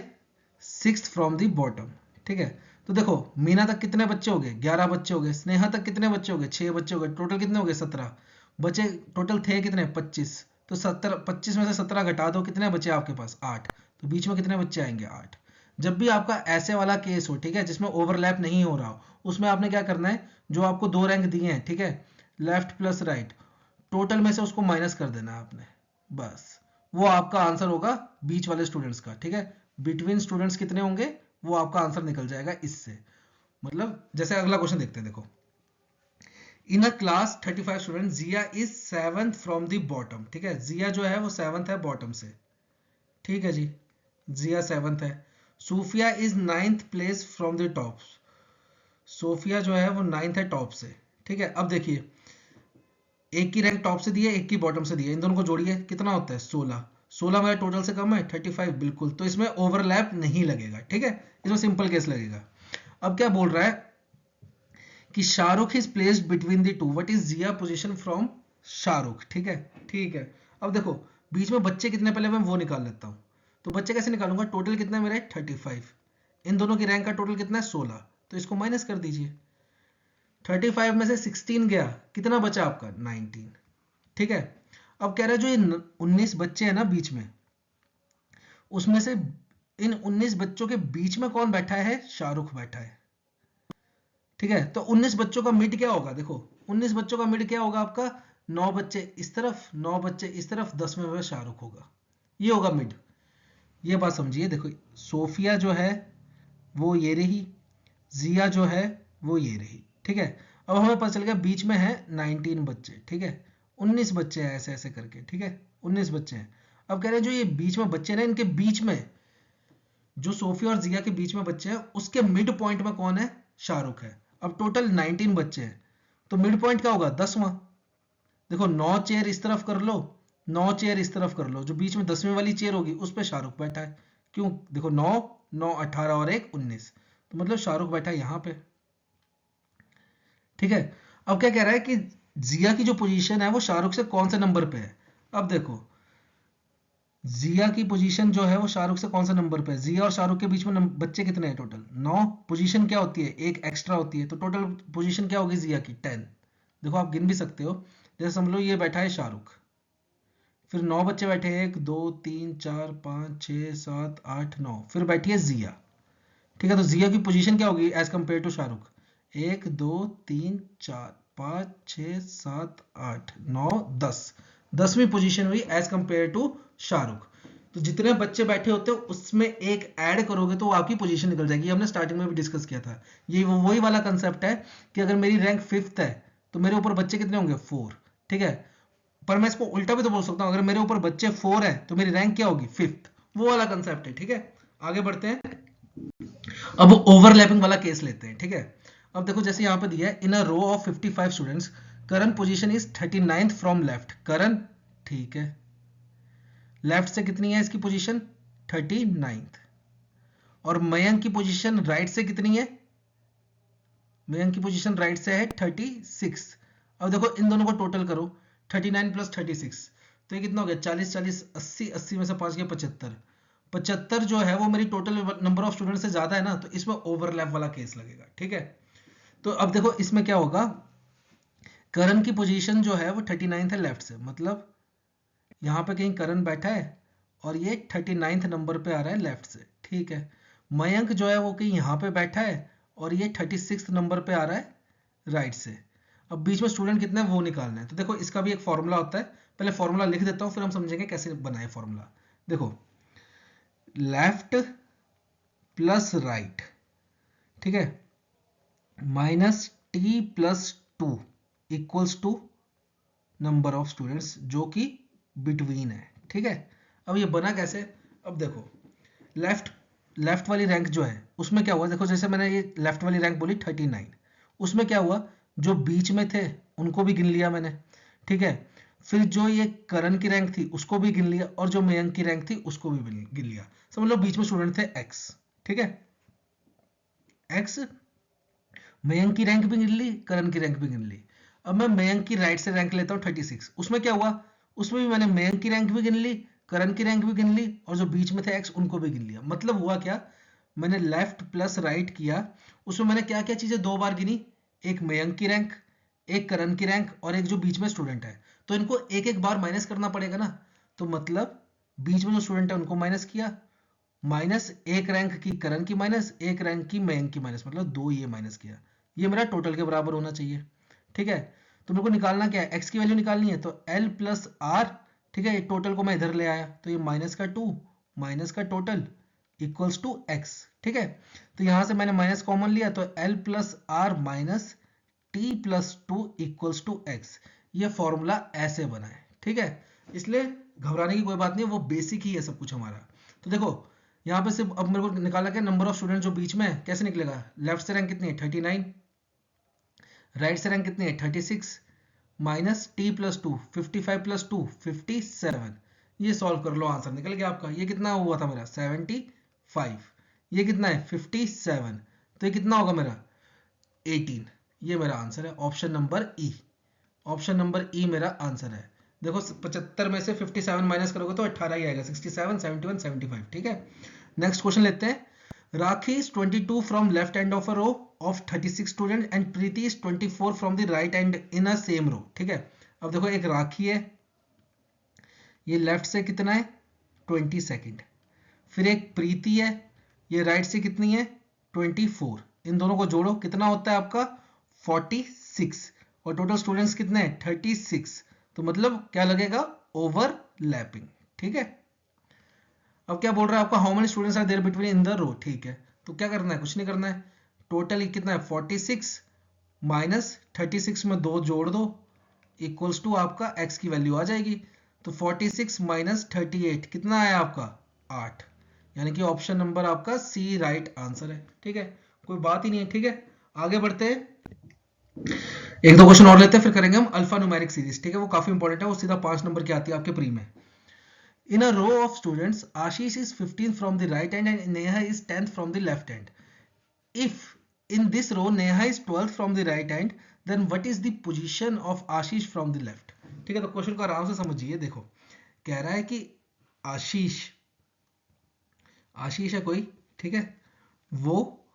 Speaker 1: 6th फ्रॉम दी बॉटम, ठीक है। तो देखो मीना तक कितने बच्चे हो गए, 11 बच्चे हो गए। स्नेहा तक कितने बच्चे हो गए, 6 बच्चे हो गए। टोटल कितने हो गए, 17 बचे। टोटल थे कितने, 25। तो 70, 25 में से 17 घटा दो, कितने बचे आपके पास, 8। तो बीच में कितने बच्चे आएंगे, 8। जब भी आपका ऐसे वाला केस हो, ठीक है, जिसमें ओवरलैप नहीं हो रहा हो, उसमें आपने क्या करना है, जो आपको 2 रैंक दिए हैं, ठीक है, लेफ्ट प्लस राइट, टोटल में से उसको माइनस कर देना है आपने, बस। वो आपका आंसर होगा बीच वाले स्टूडेंट्स का, ठीक है। बिटवीन स्टूडेंट्स कितने होंगे, वो आपका आंसर निकल जाएगा इससे। मतलब जैसे अगला क्वेश्चन देखते हैं, देखो। In a class 35 student, Jiya is 7th from the bottom, ठीक है। जिया जो है वो 7th है बॉटम से, ठीक है जी। जिया 7th है। Sufiya is 9th place from the top. Sofia जो है वो 9th है टॉप से, ठीक है। अब देखिए, एक की रैंक टॉप से दी है, एक की बॉटम से दी है, इन दोनों को जोड़िए, कितना होता है, 16। 16 मेरा टोटल से कम है, 35 बिल्कुल, तो इसमें ओवरलैप नहीं लगेगा, ठीक है। इसमें सिंपल केस लगेगा। अब क्या बोल रहा है कि Shahrukh is placed between the two, what is Jiya position from Shahrukh, ठीक है। ठीक है, अब देखो बीच में बच्चे कितने पहले मैं वो निकाल लेता हूँ। तो बच्चे कैसे निकालूंगा, टोटल कितना है मेरा, 35। इन दोनों की रैंक का टोटल कितना है, 16। तो इसको माइनस कर दीजिए। 35 में से 16 गया, कितना बचा आपका, 19, ठीक है। अब कह रहा है जो ये 19 बच्चे हैं ना बीच में, उसमें से इन 19 बच्चों के बीच में कौन बैठा है, शाहरुख बैठा है, ठीक है। तो 19 बच्चों का मिड क्या होगा, देखो 19 बच्चों का मिड क्या होगा आपका, 9 बच्चे इस तरफ, 9 बच्चे इस तरफ, 10वें में शाहरुख होगा, ये होगा मिड। ये बात समझिए। देखो सोफिया जो है वो ये रही, जिया जो है वो ये रही, ठीक है। अब हमें पता चल गया बीच में है 19 बच्चे, ठीक है। 19 बच्चे हैं ऐसे ऐसे करके, ठीक है, 19 बच्चे हैं। अब कह रहे हैं जो ये बीच में बच्चे हैं ना, इनके बीच में जो सोफिया और जिया के बीच में बच्चे हैं, उसके मिड पॉइंट में कौन है, शाहरुख है। अब टोटल 19 बच्चे हैं, तो मिड पॉइंट क्या होगा, 10वां। देखो 9 चेयर इस तरफ कर लो, 9 चेयर इस तरफ कर लो, जो बीच में 10वीं वाली चेयर होगी उस पर शाहरुख बैठा है। क्यों, देखो 9, 9 18 और 1 19, तो मतलब शाहरुख बैठा है यहाँ पे, ठीक है। अब क्या कह रहा है कि जिया की जो पोजीशन है वो शाहरुख से कौन से नंबर पे है। अब देखो जिया की पोजीशन जो है वो शाहरुख से कौन सा नंबर पे है, जिया और शाहरुख के बीच में बच्चे कितने हैं, टोटल 9। पोजीशन क्या होती है, एक एक्स्ट्रा होती है, तो टोटल पोजीशन क्या होगी जिया की, 10। देखो आप गिन भी सकते हो, जैसे समझ लो ये बैठा है शाहरुख, फिर 9 बच्चे बैठे हैं, 1 2 3 4 5 6 7 8 9, फिर बैठी है जिया, ठीक है। तो जिया की पोजीशन क्या होगी एज कंपेयर टू शाहरुख, 1 2 3 4 5 6 7 8 9 10, 10वीं पोजीशन हुई एज कंपेयर टू शाहरुख। तो जितने बच्चे बैठे होते हैं उसमें एक ऐड करोगे तो वो आपकी पोजीशन निकल जाएगी। हमने स्टार्टिंग में भी डिस्कस किया था, ये वही वाला कंसेप्ट है कि अगर मेरी रैंक 5th है तो मेरे ऊपर बच्चे कितने होंगे, 4, ठीक है। पर मैं इसको उल्टा भी तो बोल सकता हूँ, अगर मेरे ऊपर बच्चे 4 है तो मेरी रैंक क्या होगी, 5th। वो वाला कंसेप्ट है, ठीक है। आगे बढ़ते हैं, अब ओवरलैपिंग वाला केस लेते हैं, ठीक है। अब देखो जैसे यहाँ पे दिया है, in a row of 55 students Karan position is 39th from left, Karan, ठीक है, लेफ्ट से कितनी है इसकी पोजीशन, 39th। और मयंक की पोजीशन राइट से कितनी है, मयंक की पोजीशन राइट से है 36। अब देखो इन दोनों को टोटल करो, 39 प्लस 36, तो ये कितना हो गया, 40 40 80, 80 में से 5 गया 75। 75 जो है वो मेरी टोटल नंबर ऑफ स्टूडेंट से ज्यादा है ना, तो इसमें ओवरलैप वाला केस लगेगा, ठीक है। तो अब देखो इसमें क्या होगा, करण की पोजीशन जो है वो 39th है लेफ्ट से, मतलब यहाँ पे कहीं करण बैठा है और ये 39th नंबर पे आ रहा है लेफ्ट से, ठीक है। मयंक जो है वो कहीं यहाँ पे बैठा है और ये 36th नंबर पे आ रहा है राइट से। अब बीच में स्टूडेंट कितने हैं वो निकालना है, तो देखो इसका भी एक फॉर्मूला होता है, पहले फॉर्मूला लिख देता हूँ फिर हम समझेंगे कैसे बनाए फॉर्मूला। देखो लेफ्ट प्लस राइट, ठीक है, minus T plus 2 equals to number of students जो कि बिटवीन है, ठीक है। अब ये बना कैसे, अब देखो लेफ्ट लेफ्ट वाली रैंक जो है उसमें क्या हुआ, देखो जैसे मैंने ये लेफ्ट वाली रैंक बोली 39, उसमें क्या हुआ, जो बीच में थे उनको भी गिन लिया मैंने, ठीक है। फिर जो ये करण की रैंक थी उसको भी गिन लिया, और जो मयंक की रैंक थी उसको भी गिन लिया। समझ लो बीच में स्टूडेंट थे एक्स, ठीक है, एक्स। मयंक की रैंक भी गिन ली, करण की रैंक भी गिन ली। अब मैं मयंक की राइट से रैंक लेता हूँ 36, उसमें क्या हुआ, उसमें भी मैंने मयंक की रैंक भी गिन ली, करण की रैंक भी गिन ली, और जो बीच में थे एक्स उनको भी गिन लिया। मतलब हुआ क्या, मैंने लेफ्ट प्लस राइट किया, उसमें मैंने क्या क्या चीजें 2 बार गिनी, एक मयंक की रैंक, एक करण की रैंक और एक जो बीच में स्टूडेंट है, तो इनको एक एक बार माइनस करना पड़ेगा ना। तो मतलब बीच में जो स्टूडेंट है उनको माइनस किया, माइनस एक रैंक की करण की माइनस, एक रैंक की मयंक की माइनस, मतलब 2 ये माइनस किया। ये मेरा टोटल के बराबर होना चाहिए। ठीक है, तो मेरे को निकालना क्या है, एक्स की वैल्यू निकालनी है, तो एल प्लस आर। ठीक है, टोटल को मैं इधर ले आया, तो ये माइनस का 2 माइनस का टोटल इक्वल्स टू एक्स। ठीक है, तो यहां से मैंने माइनस कॉमन लिया, तो L plus R minus T plus two equals to X. ये फॉर्मूला ऐसे बना है। ठीक है, इसलिए घबराने की कोई बात नहीं है, वो बेसिक ही है सब कुछ हमारा। तो देखो यहाँ पे सिर्फ अब मेरे को निकाला क्या, नंबर ऑफ स्टूडेंट जो बीच में है, कैसे निकलेगा, लेफ्ट से रैंक कितनी है 39, राइट से रैंक कितनी है 36, minus T plus to 55 plus two 57। ये सॉल्व कर लो, आंसर निकल गया आपका। ये कितना हुआ था मेरा 75, ये कितना है 57, तो ये कितना होगा मेरा 18। ये मेरा आंसर है, ऑप्शन नंबर ई। ऑप्शन नंबर ई मेरा आंसर है। देखो 75 में से 57 माइनस करोगे तो 18 ही आएगा, 67, 71, 75। ठीक है, नेक्स्ट क्वेश्चन लेते हैं। Rakhi is 22 from left end of a row of 36 students and Preeti is 24 from the right end in a same row. ठीक है, अब देखो एक राखी है, ये लेफ्ट से कितना है 22, फिर एक प्रीति है, ये राइट से कितनी है 24। इन दोनों को जोड़ो कितना होता है आपका 46, और टोटल स्टूडेंट्स कितने हैं 36। तो मतलब क्या लगेगा ओवरलैपिंग। ठीक है, अब क्या बोल रहा है आपका, how many students are there between in the row. ठीक है, तो क्या करना है, कुछ नहीं करना है, टोटल कितना है 46 माइनस 36 में 2 जोड़ दो, इक्वल्स टू आपका x की वैल्यू आ जाएगी। तो 46 माइनस 38 कितना आया आपका 8, यानी कि ऑप्शन नंबर आपका सी राइट आंसर है। ठीक है, कोई बात ही नहीं है। ठीक है, आगे बढ़ते हैं, एक दो क्वेश्चन और लेते हैं, फिर करेंगे हम अल्फा न्यूमेरिक सीरीज। ठीक है, वो काफी इंपॉर्टेंट है, वो सीधा 5 नंबर की आती है आपके प्री में। In a row of students, Ashish is 15th from the right hand and Neha is 10th from the left hand. If in this row Neha is 12th from the right hand, then what is the position of Ashish from the left? ठीक है, तो question को आराम से समझिए। देखो कह रहा है कि आशीष आशीष है कोई, ठीक है, वो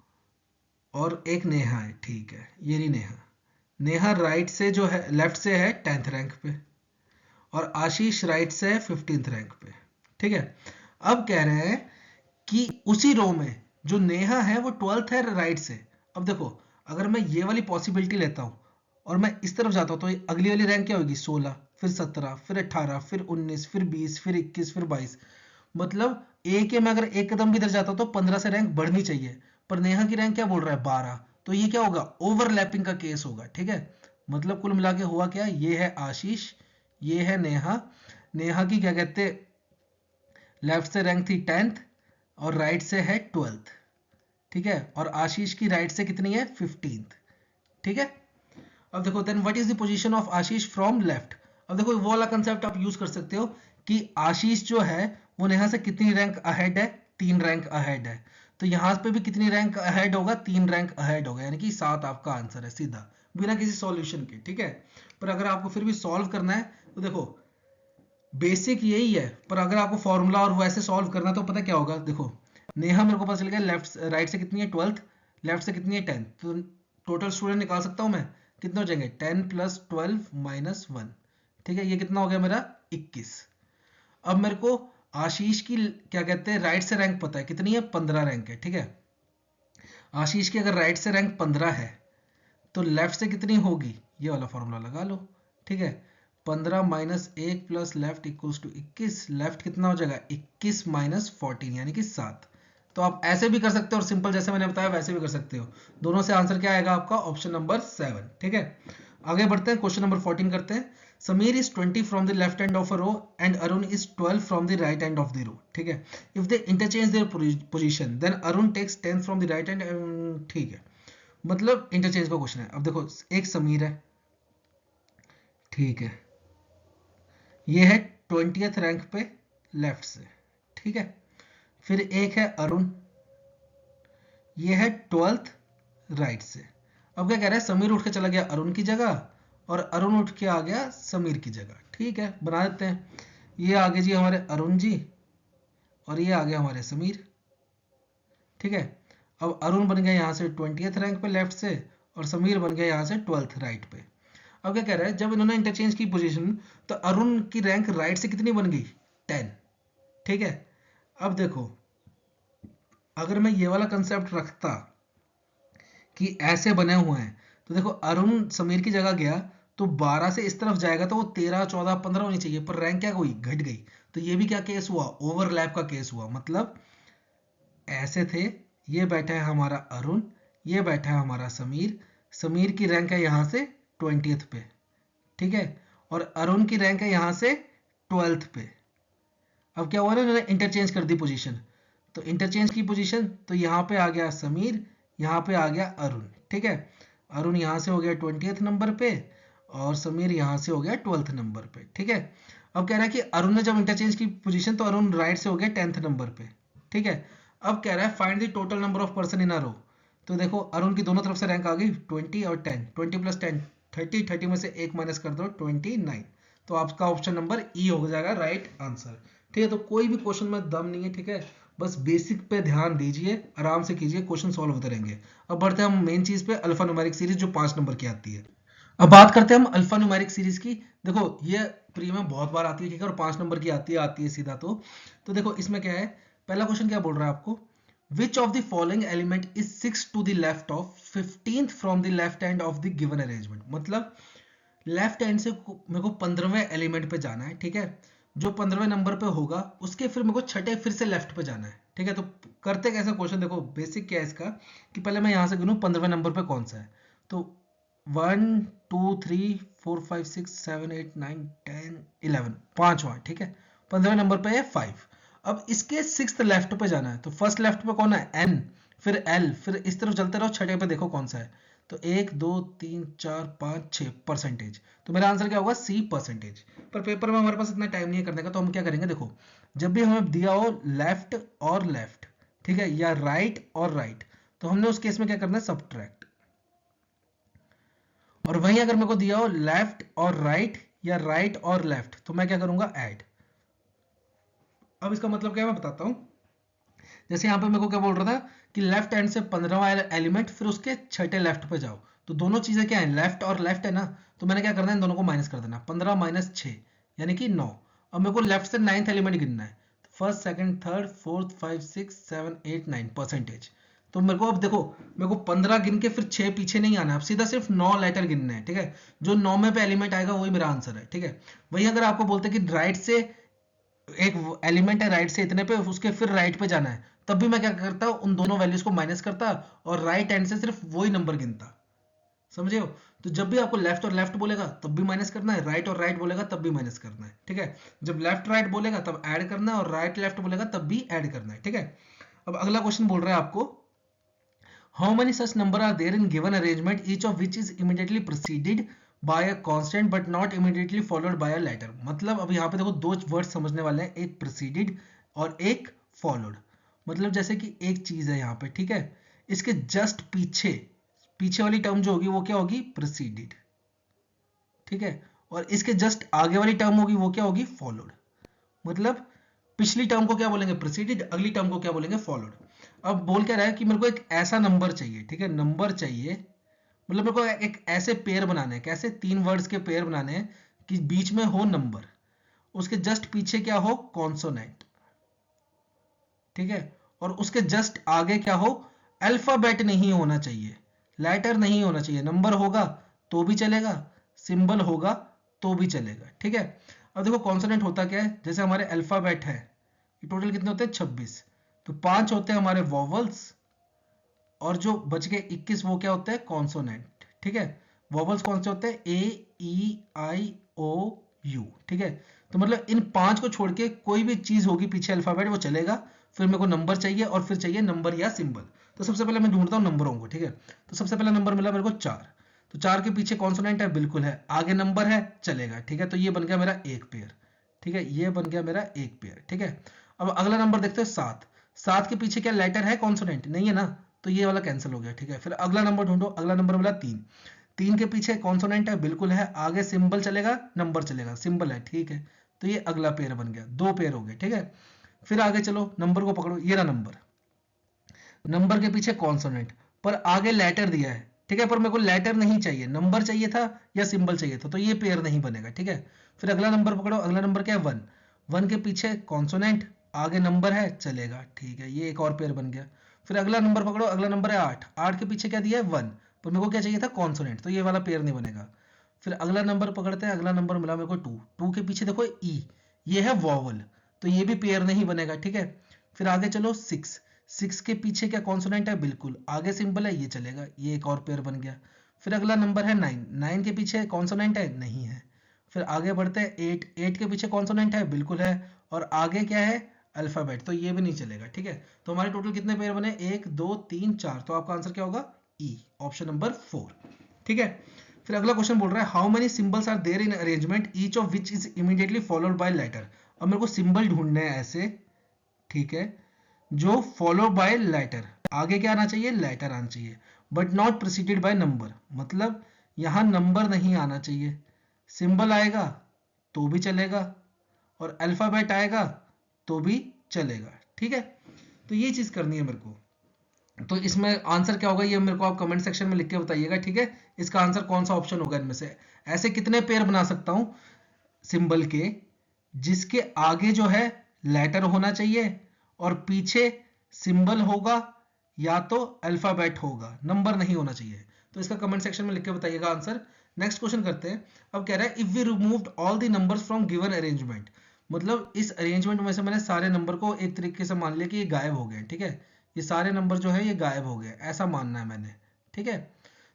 Speaker 1: और एक नेहा है। ठीक है, ये रही नेहा। नेहा राइट से जो है, लेफ्ट से है 10th रैंक पे, और आशीष राइट से है 15th रैंक पे। ठीक है, अब कह रहे हैं कि उसी रो में जो नेहा है वो 12th है राइट से। अब देखो अगर मैं ये वाली पॉसिबिलिटी लेता हूं और मैं इस तरफ जाता हूं, तो अगली वाली रैंक क्या होगी 16, फिर 17, फिर 18, फिर 19, फिर 20, फिर 21, फिर 22। मतलब ए के में अगर एक कदम भी इधर जाता हूं तो 15 से रैंक बढ़नी चाहिए, पर नेहा की रैंक क्या बोल रहा है 12। तो ये क्या होगा ओवरलैपिंग का केस होगा। ठीक है, मतलब कुल मिला के हुआ क्या, ये है आशीष, ये है नेहा। नेहा की क्या कहते, लेफ्ट से रैंक थी 10th और राइट से है 12th। ठीक है, और आशीष की राइट से कितनी है 15th। ठीक है, अब देखो then what is the position of Ashish from left. अब देखो वो वाला कंसेप्ट आप यूज कर सकते हो कि आशीष जो है वो नेहा से कितनी रैंक अहेड है, 3 रैंक अहेड है। तो यहां पे भी कितनी रैंक अहेड होगा, 3 रैंक अहेड होगा, यानी कि 7 आपका आंसर है सीधा, बिना किसी सॉल्यूशन के। ठीक है, पर अगर आपको फिर भी सॉल्व करना है तो देखो बेसिक यही है, पर अगर आपको फॉर्मूला और वैसे सॉल्व करना है तो पता क्या होगा। देखो नेहा मेरे को पता चल गया लेफ्ट राइट से कितनी है 12th, लेफ्ट से कितनी है 10th, तो टोटल स्टूडेंट निकाल सकता हूं मैं, कितने हो जाएंगे 10 प्लस 12 माइनस 1। ठीक है, ये कितना हो गया मेरा 21। अब मेरे को आशीष की क्या कहते हैं राइट से रैंक पता है कितनी है 15 रैंक है। ठीक है, आशीष की अगर राइट से रैंक 15 है तो लेफ्ट से कितनी होगी, ये वाला फॉर्मूला लगा लो। ठीक है, 15 minus 1 plus left equals to 21। Left कितना हो जाएगा 21 माइनस 14 यानी कि 7। तो आप ऐसे भी कर सकते हो और सिंपल जैसे मैंने बताया वैसे भी कर सकते हो। दोनों से आंसर क्या आएगा आपका ऑप्शन नंबर 7। ठीक है, आगे बढ़ते हैं, क्वेश्चन नंबर 14 करते हैं। Sameer is 20 from the left end of a row and Arun is 12 from the right end of the row. ठीक है, if they interchange their position then Arun takes 10 from the right end. ठीक है, मतलब इंटरचेंज का question है। अब देखो एक समीर है, ठीक है, ये है 20th रैंक पे लेफ्ट से। ठीक है, फिर एक है अरुण, ये है 12th राइट से। अब क्या कह रहा है, समीर उठ के चला गया अरुण की जगह और अरुण उठ के आ गया समीर की जगह। ठीक है, बना देते हैं, ये आगे जी हमारे अरुण जी और ये आगे हमारे समीर। ठीक है। अब अरुण बन गया यहाँ से 20th रैंक पे लेफ्ट से, और समीर बन गया यहाँ से 12th राइट पे। अब क्या कह रहा है, जब इन्होंने इंटरचेंज की पोजीशन तो अरुण की रैंक राइट से कितनी बन गई, 10। ठीक है। अब देखो, अगर मैं ये वाला कंसेप्ट रखता कि ऐसे बने हुए हैं, तो देखो अरुण समीर की जगह गया तो 12 से इस तरफ जाएगा तो वो 13 14 15 होनी चाहिए, पर रैंक क्या हुई, घट गई। तो ये भी क्या केस हुआ, ओवरलैप का केस हुआ। मतलब ऐसे थे, ये बैठा है हमारा अरुण, ये बैठा है हमारा समीर, समीर की रैंक है यहाँ से 20th पे, ठीक है, और अरुण की रैंक है यहाँ से 12th पे। अब क्या हुआ ना, उन्होंने इंटरचेंज कर दी पोजीशन, तो इंटरचेंज की पोजीशन, तो यहाँ पे आ गया समीर, यहाँ पे आ गया अरुण। ठीक है, अरुण यहाँ से हो गया 20th नंबर पे और समीर यहाँ से हो गया 12th नंबर पे। ठीक है। अब कह रहा है कि अरुण ने जब इंटरचेंज की पोजीशन तो अरुण राइट से हो गया 10th नंबर पे। ठीक है। अब कह रहा है find the total number of person in a row. तो देखो अरुण की दोनों तरफ से रैंक आ गई 20 और 10, 20 प्लस 10 30, 30 में से एक माइनस कर दो 29। तो आपका ऑप्शन नंबर ई हो जाएगा राइट आंसर। ठीक है, तो कोई भी क्वेश्चन में दम नहीं है। ठीक है, बस बेसिक पे ध्यान दीजिए, आराम से कीजिए, क्वेश्चन सॉल्व होते रहेंगे। अब बढ़ते हैं हम मेन चीज पे, अल्फा न्यूमेरिक सीरीज जो 5 नंबर की आती है। अब बात करते हैं हम अल्फा न्यूमेरिक सीरीज की। देखो ये प्री में बहुत बार आती है, ठीक है, और 5 नंबर की आती है सीधा। तो देखो इसमें क्या है, पहला क्वेश्चन क्या बोल रहा है आपको, which of the following element is 6 to the left of 15th from the left hand of the given arrangement. मतलब लेफ्ट हैंड से मेरे को 15वें एलिमेंट पे जाना है। ठीक है, जो 15वें नंबर पे होगा उसके फिर मेरे को छठे फिर से लेफ्ट पे जाना है। ठीक है, तो करते कैसे क्वेश्चन, देखो बेसिक क्या है इसका कि पहले मैं यहां से गिनूं 15वें नंबर पे कौन सा है। तो 1 2 3 4 5 6 7 8 9 10 11, पांचवा। ठीक है, 15वें नंबर पे है 5। अब इसके 6th लेफ्ट पे जाना है, तो फर्स्ट लेफ्ट पे कौन है, n, फिर l, फिर इस तरफ चलते रहो, छठे पे देखो कौन सा है। तो 1 2 3 4 5 6 परसेंटेज। तो मेरा आंसर क्या होगा, सी परसेंटेज। पर पेपर में हमारे पास इतना टाइम नहीं है करने का, तो हम क्या करेंगे, देखो जब भी हमें दिया हो लेफ्ट और लेफ्ट, ठीक है, या राइट और राइट, तो हमने उस केस में क्या करना है, सब्ट्रैक्ट। और वहीं अगर मेरे को दिया हो लेफ्ट और राइट या राइट और लेफ्ट, तो मैं क्या करूंगा, ऐड। अब इसका मतलब क्या है मैं बताता हूं। जैसे यहाँ पे मेरे को क्या बोल रहा था कि लेफ्ट हैंड से 15वां एलिमेंट फिर उसके छठे लेफ्ट पे जाओ, तो दोनों चीजें क्या है, लेफ्ट और लेफ्ट है ना, तो मैंने क्या करना है, इन दोनों को माइनस कर देना, 15 माइनस 6 यानी कि 9। अब मेरे को लेफ्ट से 9th एलिमेंट गिनना है, first second third fourth 5 6 7 8 9 percentage. तो मेरे को अब देखो, मेरे को 15 गिन के फिर 6 पीछे नहीं आना है, अब सीधा सिर्फ 9 लेटर गिनना है। ठीक है, जो 9 में पे एलिमेंट आएगा वही मेरा आंसर है। ठीक है, वही अगर आपको बोलते कि राइट से एक एलिमेंट है राइट से इतने पे, उसके फिर राइट पे जाना है, तब भी मैं क्या करता, उन दोनों वैल्यूज को माइनस करता और राइट हैंड से सिर्फ वही नंबर गिनता। समझे हो? तो जब भी आपको लेफ्ट और लेफ्ट बोलेगा तब भी माइनस करना है, राइट और राइट बोलेगा तब भी माइनस करना है। ठीक है, जब लेफ्ट राइट बोलेगा तब ऐड करना है, और राइट लेफ्ट बोलेगा तब भी ऐड करना है। ठीक है, अब अगला क्वेश्चन बोल रहा है आपको, how many such number are there in given arrangement each of which is immediately preceded by a constant but not immediately followed by a letter. मतलब अब यहाँ पे देखो दो वर्ड समझने वाले हैं, एक प्रीसीडेड और एक फॉलोड। मतलब जैसे कि एक चीज है यहाँ पे, ठीक है, इसके जस्ट पीछे पीछे वाली टर्म जो होगी वो क्या होगी, प्रीसीडेड। ठीक है, और इसके जस्ट आगे वाली टर्म होगी वो क्या होगी, फॉलोड। मतलब पिछली टर्म को क्या बोलेंगे, प्रीसीडेड, अगली टर्म को क्या बोलेंगे, फॉलोड। अब बोल क्या रहा है कि मेरे को एक ऐसा नंबर चाहिए, ठीक है, नंबर चाहिए, मतलब मेरे को एक ऐसे पेयर बनाने हैं, कैसे, 3 वर्ड्स के पेयर बनाने हैं कि बीच में हो नंबर, उसके जस्ट पीछे क्या हो, कॉन्सोनेंट। ठीक है, और उसके जस्ट आगे क्या हो, अल्फाबेट नहीं होना चाहिए, लेटर नहीं होना चाहिए, नंबर होगा तो भी चलेगा, सिंबल होगा तो भी चलेगा। ठीक है, अब देखो कॉन्सोनेंट होता क्या है, जैसे हमारे अल्फाबेट है, टोटल कितने होते हैं, 26, तो 5 होते हैं हमारे वॉवल्स, और जो बच गए 21 वो क्या होते हैं, कॉन्सोनेंट। ठीक है, वॉवल्स कौन से होते हैं, ए ई आई ओ यू। ठीक है, तो मतलब इन 5 को छोड़ के कोई भी चीज होगी पीछे अल्फाबेट वो चलेगा। फिर मेरे को नंबर चाहिए, और फिर चाहिए नंबर या सिंबल। तो सबसे पहले मैं ढूंढता हूँ नंबरों को। ठीक है, तो सबसे पहला नंबर मिला मेरे को 4, तो 4 के पीछे कॉन्सोनेंट है, बिल्कुल है, आगे नंबर है, चलेगा। ठीक है, तो ये बन गया मेरा एक पेयर। ठीक है, ये बन गया मेरा एक पेयर। ठीक है, अब अगला नंबर देखते हैं 7, 7 के पीछे क्या लेटर है, कॉन्सोनेंट नहीं है ना, तो ये वाला कैंसिल हो गया। ठीक है, फिर अगला नंबर ढूंढो, अगला नंबर मिला 3, 3 के पीछे कॉन्सोनेंट है, बिल्कुल है, आगे सिंबल चलेगा, नंबर चलेगा, सिंबल है। ठीक है, तो ये अगला पेयर बन गया, 2 पेयर हो गए। ठीक है, फिर आगे चलो, नंबर को पकड़ो, ये रहा नंबर, नंबर के पीछे कॉन्सोनेंट, पर आगे लेटर दिया है, ठीक है, पर मेरे को लेटर नहीं चाहिए, नंबर चाहिए था या सिंबल चाहिए था, तो ये पेयर नहीं बनेगा, ठीक है। फिर अगला नंबर पकड़ो, अगला नंबर क्या है 1, 1 के पीछे कॉन्सोनेंट, आगे नंबर है, चलेगा, ठीक है, ये एक और पेयर बन गया। फिर अगला नंबर पकड़ो, अगला नंबर है 8, 8 के पीछे क्या दिया है 1, पर मेरे को क्या चाहिए था कॉन्सोनेंट, तो ये वाला पेयर नहीं बनेगा। फिर अगला नंबर पकड़ते हैं, अगला नंबर मिला मेरे को 2, 2 के पीछे देखो ई, ये है वॉवल, तो ये भी पेयर नहीं बनेगा, ठीक है। फिर आगे चलो 6, 6 के पीछे क्या कॉन्सोनेंट है, बिल्कुल आगे सिंबल है, ये चलेगा, ये एक और पेयर बन गया। फिर अगला नंबर है 9, 9 के पीछे कॉन्सोनेंट है, नहीं है। फिर आगे बढ़ते हैं 8, 8 के पीछे कॉन्सोनेंट है, बिल्कुल है, और आगे क्या है अल्फाबेट, तो ये भी नहीं चलेगा, ठीक है। तो हमारे टोटल कितने पेयर बने, 1 2 3 4, तो आपका आंसर क्या होगा ई, ऑप्शन नंबर 4, ठीक है। फिर अगला क्वेश्चन बोल रहा है how many symbols are there in arrangement each of which is immediately followed by letter. अब मेरे को सिंबल ढूंढने हैं ऐसे, ठीक है, जो फॉलो बाय लेटर, आगे क्या आना चाहिए लेटर आना चाहिए, but not preceded by number, मतलब यहां नंबर नहीं आना चाहिए, सिंबल आएगा तो भी चलेगा और अल्फाबेट आएगा तो भी चलेगा, ठीक है। तो ये चीज करनी है मेरे को, तो इसमें आंसर क्या होगा ये मेरे को आप कमेंट सेक्शन में लिख के बताइएगा, ठीक है। इसका आंसर कौन सा ऑप्शन होगा इनमें से, ऐसे कितने पेयर बना सकता हूं सिंबल के जिसके आगे जो है लेटर होना चाहिए और पीछे सिंबल होगा या तो अल्फाबेट होगा, नंबर नहीं होना चाहिए। तो इसका कमेंट सेक्शन में लिख के बताइएगा आंसर। नेक्स्ट क्वेश्चन करते हैं। अब कह रहा है if we removed all the numbers from given arrangement, मतलब इस अरेंजमेंट में से मैंने सारे नंबर को एक तरीके से मान लिया कि ये गायब हो गए, ठीक है, ये सारे नंबर जो है ये गायब हो गए, ऐसा मानना है मैंने, ठीक है।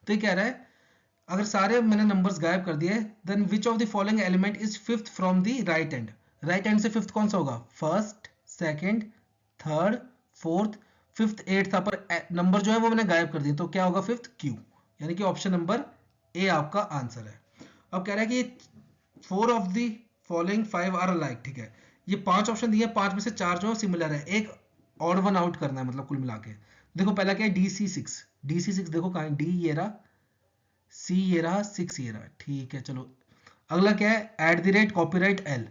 Speaker 1: तो ये कह रहा है अगर सारे मैंने नंबर्स गायब कर दिए, then which of the following element is fifth from the right end, right end से फिफ्थ कौन सा होगा, first, second, third, fourth, fifth, eight था, पर नंबर जो है वो मैंने गायब कर दिए, तो क्या होगा फिफ्थ, क्यू, यानी कि ऑप्शन नंबर ए आपका आंसर है। अब कह रहा है कि 4 of the following 5 are alike, ठीक है, ये 5 ऑप्शन दिए, 5 में से 4 जो है सिमिलर है, एक ऑड वन आउट करना है, मतलब कुल मिला के। देखो पहला क्या है DC6, DC6 देखो कहाँ है, डी ये रहा, सी ये रहा, 6 ये रहा, ठीक है, चलो। अगला क्या है @copyright L,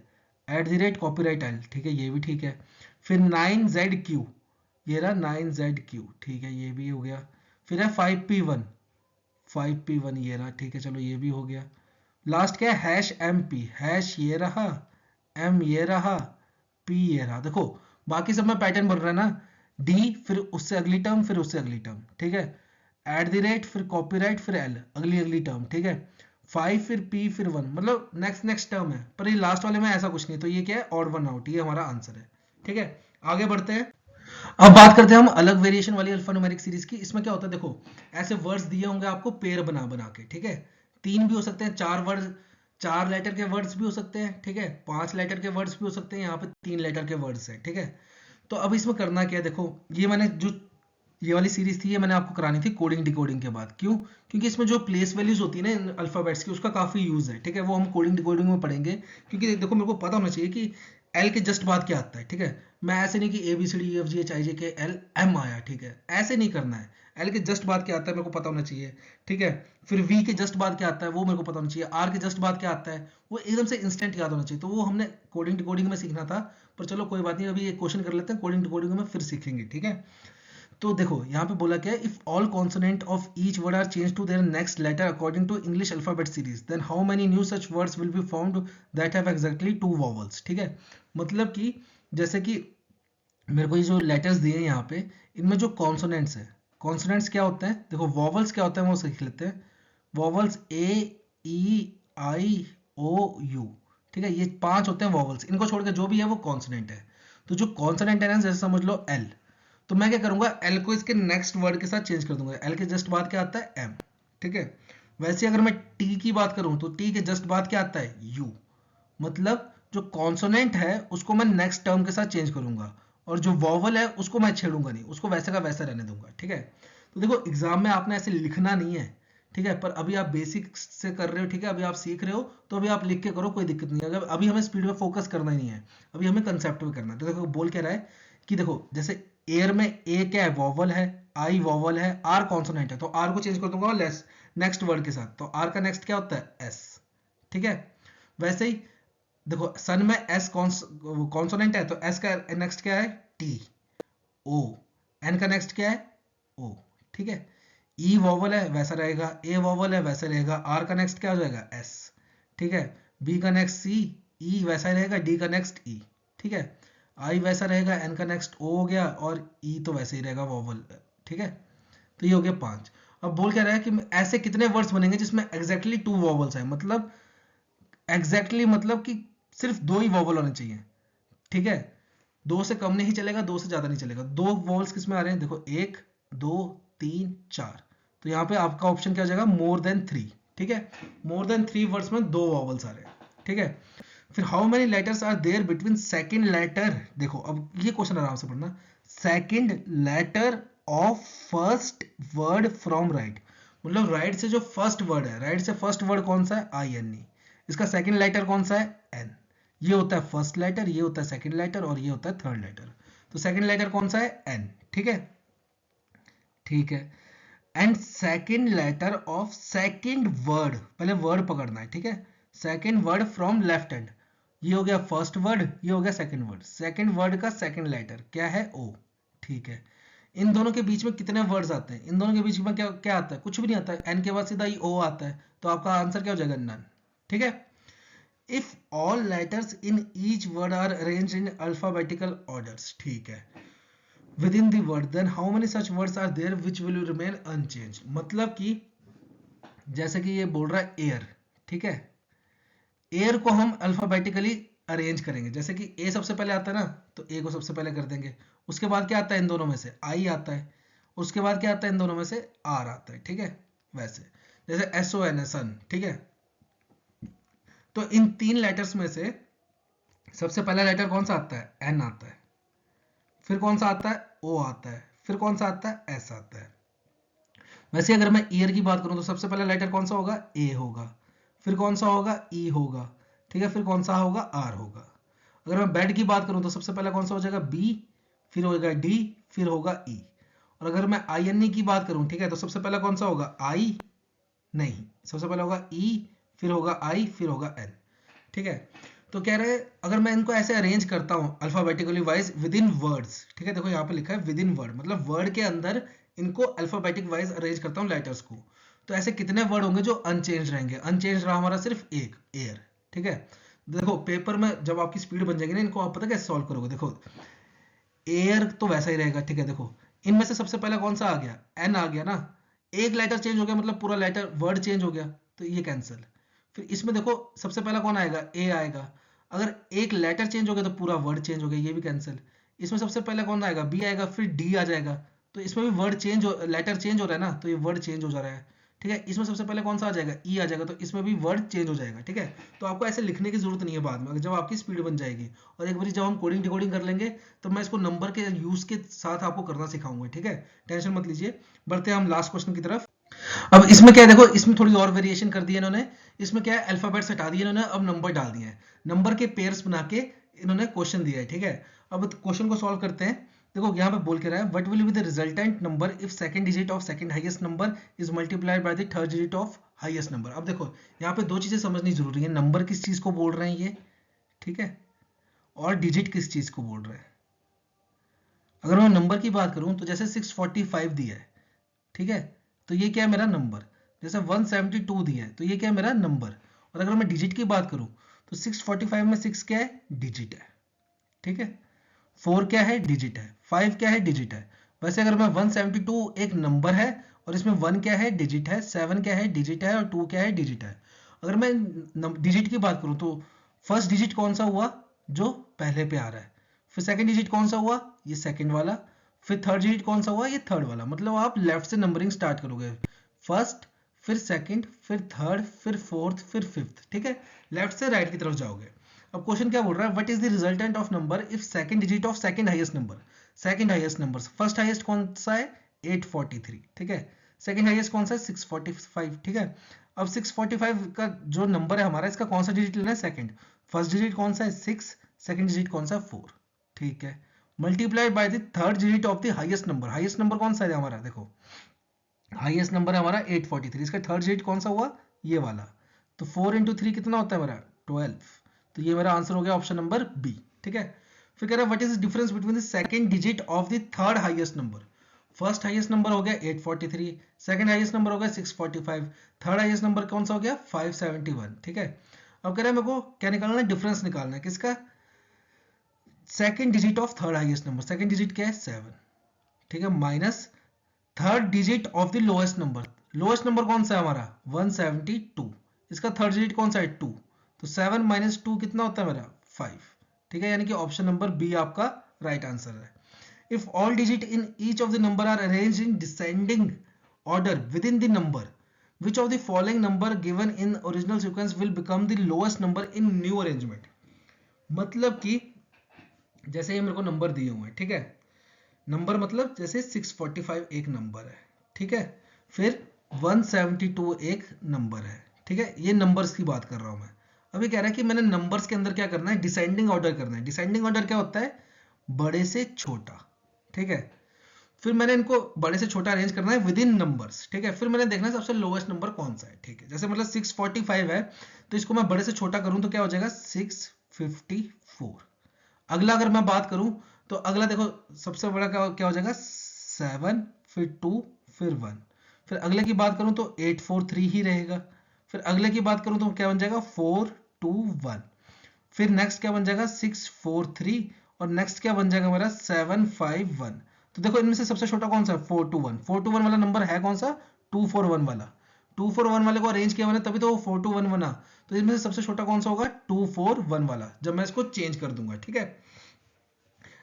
Speaker 1: @copyright L, ठीक है, ये भी ठीक है। फिर 9ZQ, ये रहा 9ZQ, ठीक है, ये भी हो गया। फिर है 5P1, 5P1 ये रहा, ठीक है, चलो ये भी हो गया। लास्ट क्या है #MP, हैश ये रहा, M ये रहा, P ये रहा। देखो बाकी सब में पैटर्न बन रहा है ना, D फिर उससे अगली टर्म फिर उससे अगली टर्म, ठीक है, फिर कॉपीराइट फिर L अगली अगली टर्म, ठीक है, 5 फिर P फिर 1, मतलब नेक्स्ट नेक्स्ट टर्म है, पर ये लास्ट वाले में ऐसा कुछ नहीं, तो ये क्या है ऑड वन आउट, ये हमारा आंसर है, ठीक है। आगे बढ़ते हैं। अब बात करते हैं हम अलग वेरिएशन वाली अल्फान्यूमेरिक सीरीज की। इसमें क्या होता है, देखो ऐसे वर्ड्स दिए होंगे आपको पेयर बना बना के, ठीक है, 3 भी हो सकते हैं, 4 वर्ड, 4 लेटर के वर्ड्स भी हो सकते हैं, ठीक है, 5 लेटर के वर्ड्स भी हो सकते हैं, यहाँ पे 3 लेटर के वर्ड्स हैं, ठीक है। तो अब इसमें करना क्या है, देखो ये मैंने जो ये वाली सीरीज थी ये मैंने आपको करानी थी कोडिंग डिकोडिंग के बाद, क्यों, क्योंकि इसमें जो प्लेस वैल्यूज होती है ना अल्फाबेट्स की उसका काफी यूज है, ठीक है, वो हम कोडिंग डिकोडिंग में पढ़ेंगे। क्योंकि देखो मेरे को पता होना चाहिए कि एल के जस्ट बाद क्या आता है, ठीक है, मैं ऐसे नहीं कि ABCDEFGHIJKLM आया, ठीक है, ऐसे नहीं करना है, एल के जस्ट बाद क्या आता है मेरे को पता होना चाहिए, ठीक है। फिर वी के जस्ट बाद क्या आता है वो मेरे को पता होना चाहिए, आर के जस्ट बाद क्या आता है वो एकदम से इंस्टेंट याद होना चाहिए, तो वो हमने कोडिंग डिकोडिंग में सीखना था। पर चलो कोई बात नहीं, अभी एक क्वेश्चन कर लेते हैं, कोडिंग डिकोडिंग में फिर सीखेंगे, ठीक है। तो देखो यहाँ पे बोला क्या है, if all consonant of each word are change to their next letter according to English alphabet series, then how many new such words will be found that have exactly 2 vowels, ठीक है। मतलब कि जैसे कि मेरे को ये जो लेटर्स दिए हैं यहाँ पे, इनमें जो कॉन्सोनेंट्स है, कॉन्सोनेंट्स क्या होते हैं, देखो वॉवल्स क्या होते हैं वो सीख लेते हैं। Vowels A E I O U, ठीक है, ये 5 होते हैं वॉवल्स, इनको छोड़ के जो भी है वो कॉन्सोनेंट है। तो जो कॉन्सोनेंट है ना, जैसे समझ लो L, तो मैं क्या करूंगा एल को इसके नेक्स्ट वर्ड के साथ चेंज कर दूंगा, एल के जस्ट बाद क्या आता है एम, ठीक है। वैसे अगर मैं टी की बात करूं तो टी के जस्ट बाद क्या आता है यू, मतलब जो कॉन्सोनेंट है उसको मैं नेक्स्ट टर्म के साथ चेंज करूंगा और जो वॉवल है उसको मैं छेड़ूंगा नहीं, उसको वैसे का वैसा रहने दूंगा, ठीक है। तो देखो एग्जाम में आपने ऐसे लिखना नहीं है, ठीक है, पर अभी आप बेसिक से कर रहे हो, ठीक है, अभी आप सीख रहे हो, तो अभी आप लिख के करो, कोई दिक्कत नहीं है। अगर अभी हमें स्पीड में फोकस करना ही नहीं है, अभी हमें कंसेप्ट में करना है। तो देखो बोल क्या रहा है कि देखो जैसे एयर में ए क्या है वॉवल है, आई वॉवल है, आर कॉन्सोनेंट है, तो आर को चेंज कर दूंगा लेस नेक्स्ट वर्ड के साथ, तो आर का नेक्स्ट क्या होता है एस, ठीक है। वैसे ही देखो सन में एस कॉन्सोनेंट है, तो एस का नेक्स्ट क्या है टी, ओ, एन का नेक्स्ट क्या है, ओ, ठीक है। ई वॉवल है वैसा रहेगा, ए वॉवल है वैसा रहेगा, आर का नेक्स्ट क्या हो जाएगा, एस, ठीक है। बी का नेक्स्ट सी, ई वैसा ही रहेगा, डी का नेक्स्ट ई, ठीक है। आई वैसा रहेगा, एन का नेक्स्ट ओ हो गया, और ई तो वैसे ही रहेगा वॉवल, ठीक है। तो ये हो गया 5। अब बोल क्या रहा है कि ऐसे कितने वर्ड्स बनेंगे जिसमें एग्जैक्टली 2 वॉवल्स है, मतलब एग्जैक्टली मतलब कि सिर्फ 2 ही वॉवल होने चाहिए, ठीक है। 2 से कम नहीं चलेगा, 2 से ज्यादा नहीं चलेगा। 2 वॉवल्स किस में आ रहे हैं, देखो 1 2 3 4, तो यहाँ पे आपका ऑप्शन क्या हो जाएगा, मोर देन 3, ठीक है। मोर देन 3 वर्ड्स में 2 वॉवल्स आ रहे हैं, ठीक है। फिर how many letters are there between second letter, देखो अब ये क्वेश्चन आराम से पढ़ना, second letter of first word from right, मतलब राइट से जो फर्स्ट वर्ड है, राइट से फर्स्ट वर्ड कौन सा है, आई एन ई, इसका सेकंड लेटर कौन सा है, एन। ये होता है फर्स्ट लेटर, ये होता है सेकंड लेटर, और ये होता है थर्ड लेटर। तो सेकंड लेटर कौन सा है, एन, ठीक है, ठीक है। And second letter of second word, पहले वर्ड पकड़ना है, ठीक है। Second word from left hand, ये हो गया फर्स्ट वर्ड, ये हो गया सेकंड वर्ड, सेकंड वर्ड का सेकंड लेटर क्या है, ओ, ठीक है। इन दोनों के बीच में कितने वर्ड्स आते हैं, इन दोनों के बीच में क्या क्या आता है, कुछ भी नहीं आता है, एन के बाद सीधा ही ओ आता है, तो आपका आंसर क्या हो जाएगा, नन, ठीक है। If all letters in each word are arranged in alphabetical orders, ठीक है, within the word, then how many such words are there which will remain unchanged, मतलब कि जैसे कि ये बोल रहा है एयर, ठीक है। एयर को हम अल्फाबेटिकली अरेंज करेंगे, जैसे कि ए सबसे पहले आता है ना, तो ए को सबसे पहले कर देंगे। उसके बाद क्या आता है इन दोनों में से, आई आता है। उसके बाद क्या आता है इन दोनों में से, आर आता है, ठीक है। वैसे जैसे एस ओ एन है, सन, ठीक है। तो इन 3 लेटर्स में से सबसे पहला लेटर कौन सा आता है, एन आता है। फिर कौन सा आता है, ओ आता है। फिर कौन सा आता है, एस आता है। वैसे अगर मैं ईयर की बात करूं तो सबसे पहला लेटर कौन सा होगा, ए होगा। फिर कौन सा होगा, ई होगा, ठीक है। फिर कौन सा होगा, आर होगा। अगर मैं बेड की बात करूं तो सबसे पहला कौन सा हो जाएगा, बी, फिर होगा डी, फिर होगा ई। और अगर मैं आई एन ई की बात करूं, ठीक है, तो सबसे पहला कौन सा होगा, आई, नहीं, सबसे पहला होगा ई, फिर होगा आई, फिर होगा एन, ठीक है। तो कह रहे हैं अगर मैं इनको ऐसे अरेंज करता हूं alphabetically wise with in words, ठीक है, देखो यहाँ पे लिखा है विद इन वर्ड, मतलब वर्ड के अंदर इनको अल्फाबेटिक वाइज अरेंज करता हूँ लेटर्स को, तो ऐसे कितने वर्ड होंगे जो अनचेंज रहेंगे, अनचेंज रहा हमारा सिर्फ एक, एयर, ठीक है। देखो पेपर में जब आपकी स्पीड बन जाएगी ना, इनको आप पता कैसे सॉल्व करोगे, देखो एयर तो वैसा ही रहेगा, ठीक है। देखो इनमें से सबसे पहला कौन सा आ गया, एन आ गया ना, एक लेटर चेंज हो गया मतलब पूरा लेटर वर्ड चेंज हो गया, तो ये कैंसिल। फिर इसमें देखो सबसे पहला कौन आएगा, ए आएगा। अगर एक लेटर चेंज हो गया तो पूरा वर्ड चेंज हो गया, ये भी कैंसिल। इसमें सबसे पहले कौन आएगा, बी आएगा, फिर डी आ जाएगा, तो इसमें भी वर्ड चेंज हो, लेटर चेंज हो रहा है ना, तो ये वर्ड चेंज हो जा रहा है, ठीक है। इसमें सबसे पहले कौन सा आ जाएगा, ई आ जाएगा, तो इसमें भी वर्ड चेंज हो जाएगा, ठीक है। तो आपको ऐसे लिखने की जरूरत नहीं है बाद में, जब आपकी स्पीड बन जाएगी। और एक बार जब हम कोडिंग डिकोडिंग कर लेंगे तो मैं इसको नंबर के यूज के साथ आपको करना सिखाऊंगा, ठीक है, टेंशन मत लीजिए। बढ़ते हैं हम लास्ट क्वेश्चन की तरफ। अब इसमें क्या है, देखो इसमें थोड़ी और वेरिएशन कर दी है इन्होंने। इसमें क्या है, अल्फाबेट्स हटा दिए इन्होंने, अब नंबर डाल दिए हैं, नंबर के पेयर्स बना के इन्होंने क्वेश्चन दिया है, ठीक है। अब क्वेश्चन को सॉल्व करते हैं। देखो यहाँ पे बोल के रहा है what will be the resultant number if second digit of second highest number is multiplied by the third digit of highest number. अब देखो यहाँ पे दो चीजें समझनी जरूरी है, नंबर किस चीज को बोल रहे हैं ये, ठीक है, और डिजिट किस चीज को बोल रहे हैं। अगर मैं नंबर की बात करूं तो जैसे 645 दिया है, ठीक है, तो ये क्या है मेरा नंबर। जैसे 172 दिया है तो ये क्या है मेरा नंबर। और अगर मैं डिजिट की बात करूं तो 645 में 6 क्या है, डिजिट है, ठीक है। 4 क्या है, डिजिट है। 5 क्या है, डिजिट है। वैसे अगर मैं 172 एक नंबर है और इसमें 1 क्या है, डिजिट है, 7 क्या है, डिजिट है, और 2 क्या है, डिजिट है। अगर मैं डिजिट की बात करूं तो फर्स्ट डिजिट कौन सा हुआ, जो पहले पे आ रहा है। फिर सेकंड डिजिट कौन सा हुआ, ये सेकंड वाला। फिर थर्ड डिजिट कौन सा हुआ, ये थर्ड वाला। मतलब आप लेफ्ट से नंबरिंग स्टार्ट करोगे, फर्स्ट, फिर सेकंड, फिर थर्ड, फिर फोर्थ, फिर फिफ्थ, ठीक है, लेफ्ट से राइट की तरफ जाओगे। अब क्वेश्चन क्या बोल रहा है, what is the resultant of number if second digit of second highest number, second highest number, first highest कौन सा है, 843, ठीक है। सेकंड हाईएस्ट कौन सा है, 645, ठीक है। अब 645 का जो नंबर है हमारा, इसका कौन सा डिजिट लेना है, सेकंड। फर्स्ट डिजिट कौन सा है, 6, सेकंड डिजिट कौन सा है, 4, ठीक है। Multiplied by the third digit of the highest number, highest number कौन सा है हमारा, देखो हाईएस्ट नंबर है हमारा 843, इसका थर्ड डिजिट कौन सा हुआ, ये वाला। तो 4 इंटू 3 कितना होता है मेरा, 12। तो ये मेरा आंसर हो गया ऑप्शन नंबर बी, ठीक है। फिर कह रहा है what is the difference between the second digit of the third highest number. First highest number हो गया 843, सेकंड हाईएस्ट नंबर हो गया 645, थर्ड हाईएस्ट नंबर कौन सा हो गया 571। ठीक है, अब कह रहा है मेरे को क्या निकालना है, डिफरेंस निकालना है किसका, second digit of third highest number, second digit क्या है 7, ठीक है, minus third digit of the lowest number, lowest number कौन सा है हमारा 172, इसका थर्ड डिजिट कौन सा है 2, तो 7 माइनस 2 कितना होता है मेरा 5। ठीक है, यानी कि ऑप्शन नंबर बी आपका राइट आंसर है। If all digit in each of the number are arranged in descending order within the number, which of the following number given in original sequence will become the lowest number in new arrangement। मतलब कि जैसे ये मेरे को number दिए हुए हैं, ठीक है, नंबर मतलब जैसे 645 एक नंबर है, ठीक है, फिर 172 एक नंबर है, ठीक है, ये नंबर्स की बात कर रहा हूं मैं। अभी कह रहा है कि मैंने नंबर्स के अंदर क्या करना है, डिसेंडिंग ऑर्डर करना है। डिसेंडिंग ऑर्डर क्या होता है, बड़े से छोटा, ठीक है, फिर मैंने इनको बड़े से छोटा अरेंज करना है विद इन नंबर्स, ठीक है, फिर मैंने देखना है सबसे लोएस्ट नंबर कौन सा है। ठीक है, जैसे मतलब 645 है तो इसको मैं बड़े से छोटा करूं तो क्या हो जाएगा 654। अगला अगर मैं बात करूं तो अगला देखो सबसे बड़ा क्या हो जाएगा 7, फिर 2, फिर 1। फिर अगले की बात करूं तो 843 ही रहेगा। फिर अगले की बात करूं तो क्या बन जाएगा 421। फिर नेक्स्ट क्या बन जाएगा 643 और नेक्स्ट क्या बन जाएगा हमारा 751। तो देखो इनमें से सबसे छोटा कौन सा है 421। 421 वाला नंबर है कौन सा 241 वाला। 241 वाले को अरेंज किया मैंने तभी तो वो 421 बना। तो इसमें से सबसे छोटा कौन सा होगा 241 वाला, जब मैं इसको चेंज कर दूंगा। ठीक है,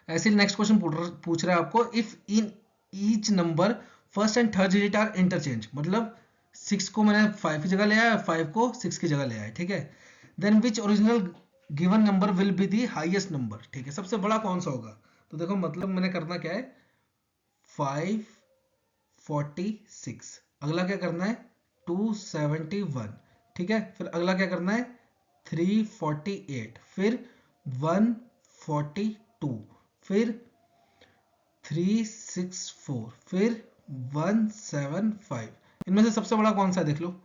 Speaker 1: ऐसे नेक्स्ट क्वेश्चन पूछ रहा है आपको, if in each number first and third digit are interchange, मतलब 6 को मैंने 5 की जगह ले आया, 5 को 6 की जगह ले आया। ठीक है, then which original given number will be the highest number. ठीक है, सबसे बड़ा कौन सा होगा, तो देखो मतलब मैंने करना क्या है 546, अगला क्या करना है 271। ठीक है, फिर अगला क्या करना है 348, फिर 142, फिर 364, फिर 175। इनमें से सबसे बड़ा कौन सा है देख लो,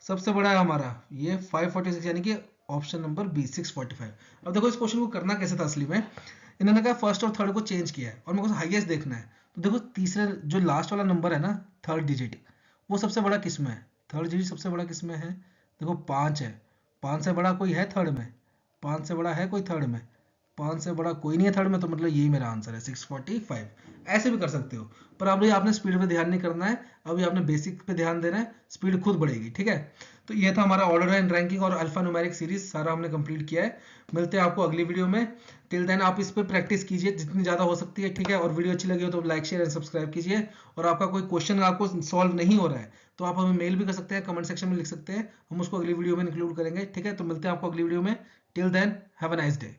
Speaker 1: सबसे बड़ा है हमारा ये 546, यानी कि ऑप्शन नंबर बी 645। अब देखो इस क्वेश्चन को करना कैसे था असली में, इन्होंने कहा फर्स्ट और थर्ड को चेंज किया है और मेरे को हाईएस्ट देखना है। तो देखो तीसरे जो लास्ट वाला नंबर है ना थर्ड डिजिट, वो सबसे बड़ा किस में है, थर्ड डिजिट सबसे बड़ा किस में है, देखो 5 है, 5 से बड़ा कोई है थर्ड में, 5 से बड़ा है कोई थर्ड में, 5 से बड़ा कोई नहीं है थर्ड में, तो मतलब यही मेरा आंसर है 645। ऐसे भी कर सकते हो, पर अभी आपने स्पीड पे ध्यान नहीं करना है, अभी आपने बेसिक पे ध्यान देना है, स्पीड खुद बढ़ेगी। ठीक है, तो ये था हमारा ऑर्डर एंड रैंकिंग और अल्फा न्यूमेरिक सीरीज, सारा हमने कंप्लीट किया है। मिलते हैं आपको अगली वीडियो में, टिल देन आप इस पे प्रैक्टिस कीजिए जितनी ज़्यादा हो सकती है। ठीक है, और वीडियो अच्छी लगी हो तो लाइक शेयर एंड सब्सक्राइब कीजिए, और आपका कोई क्वेश्चन आपको सॉल्व नहीं हो रहा है तो आप हमें मेल भी कर सकते हैं, कमेंट सेक्शन में लिख सकते हैं, हम उसको अगली वीडियो में इंक्लूड करेंगे। ठीक है, तो मिलते हैं आपको अगली वीडियो में, till then have a nice day.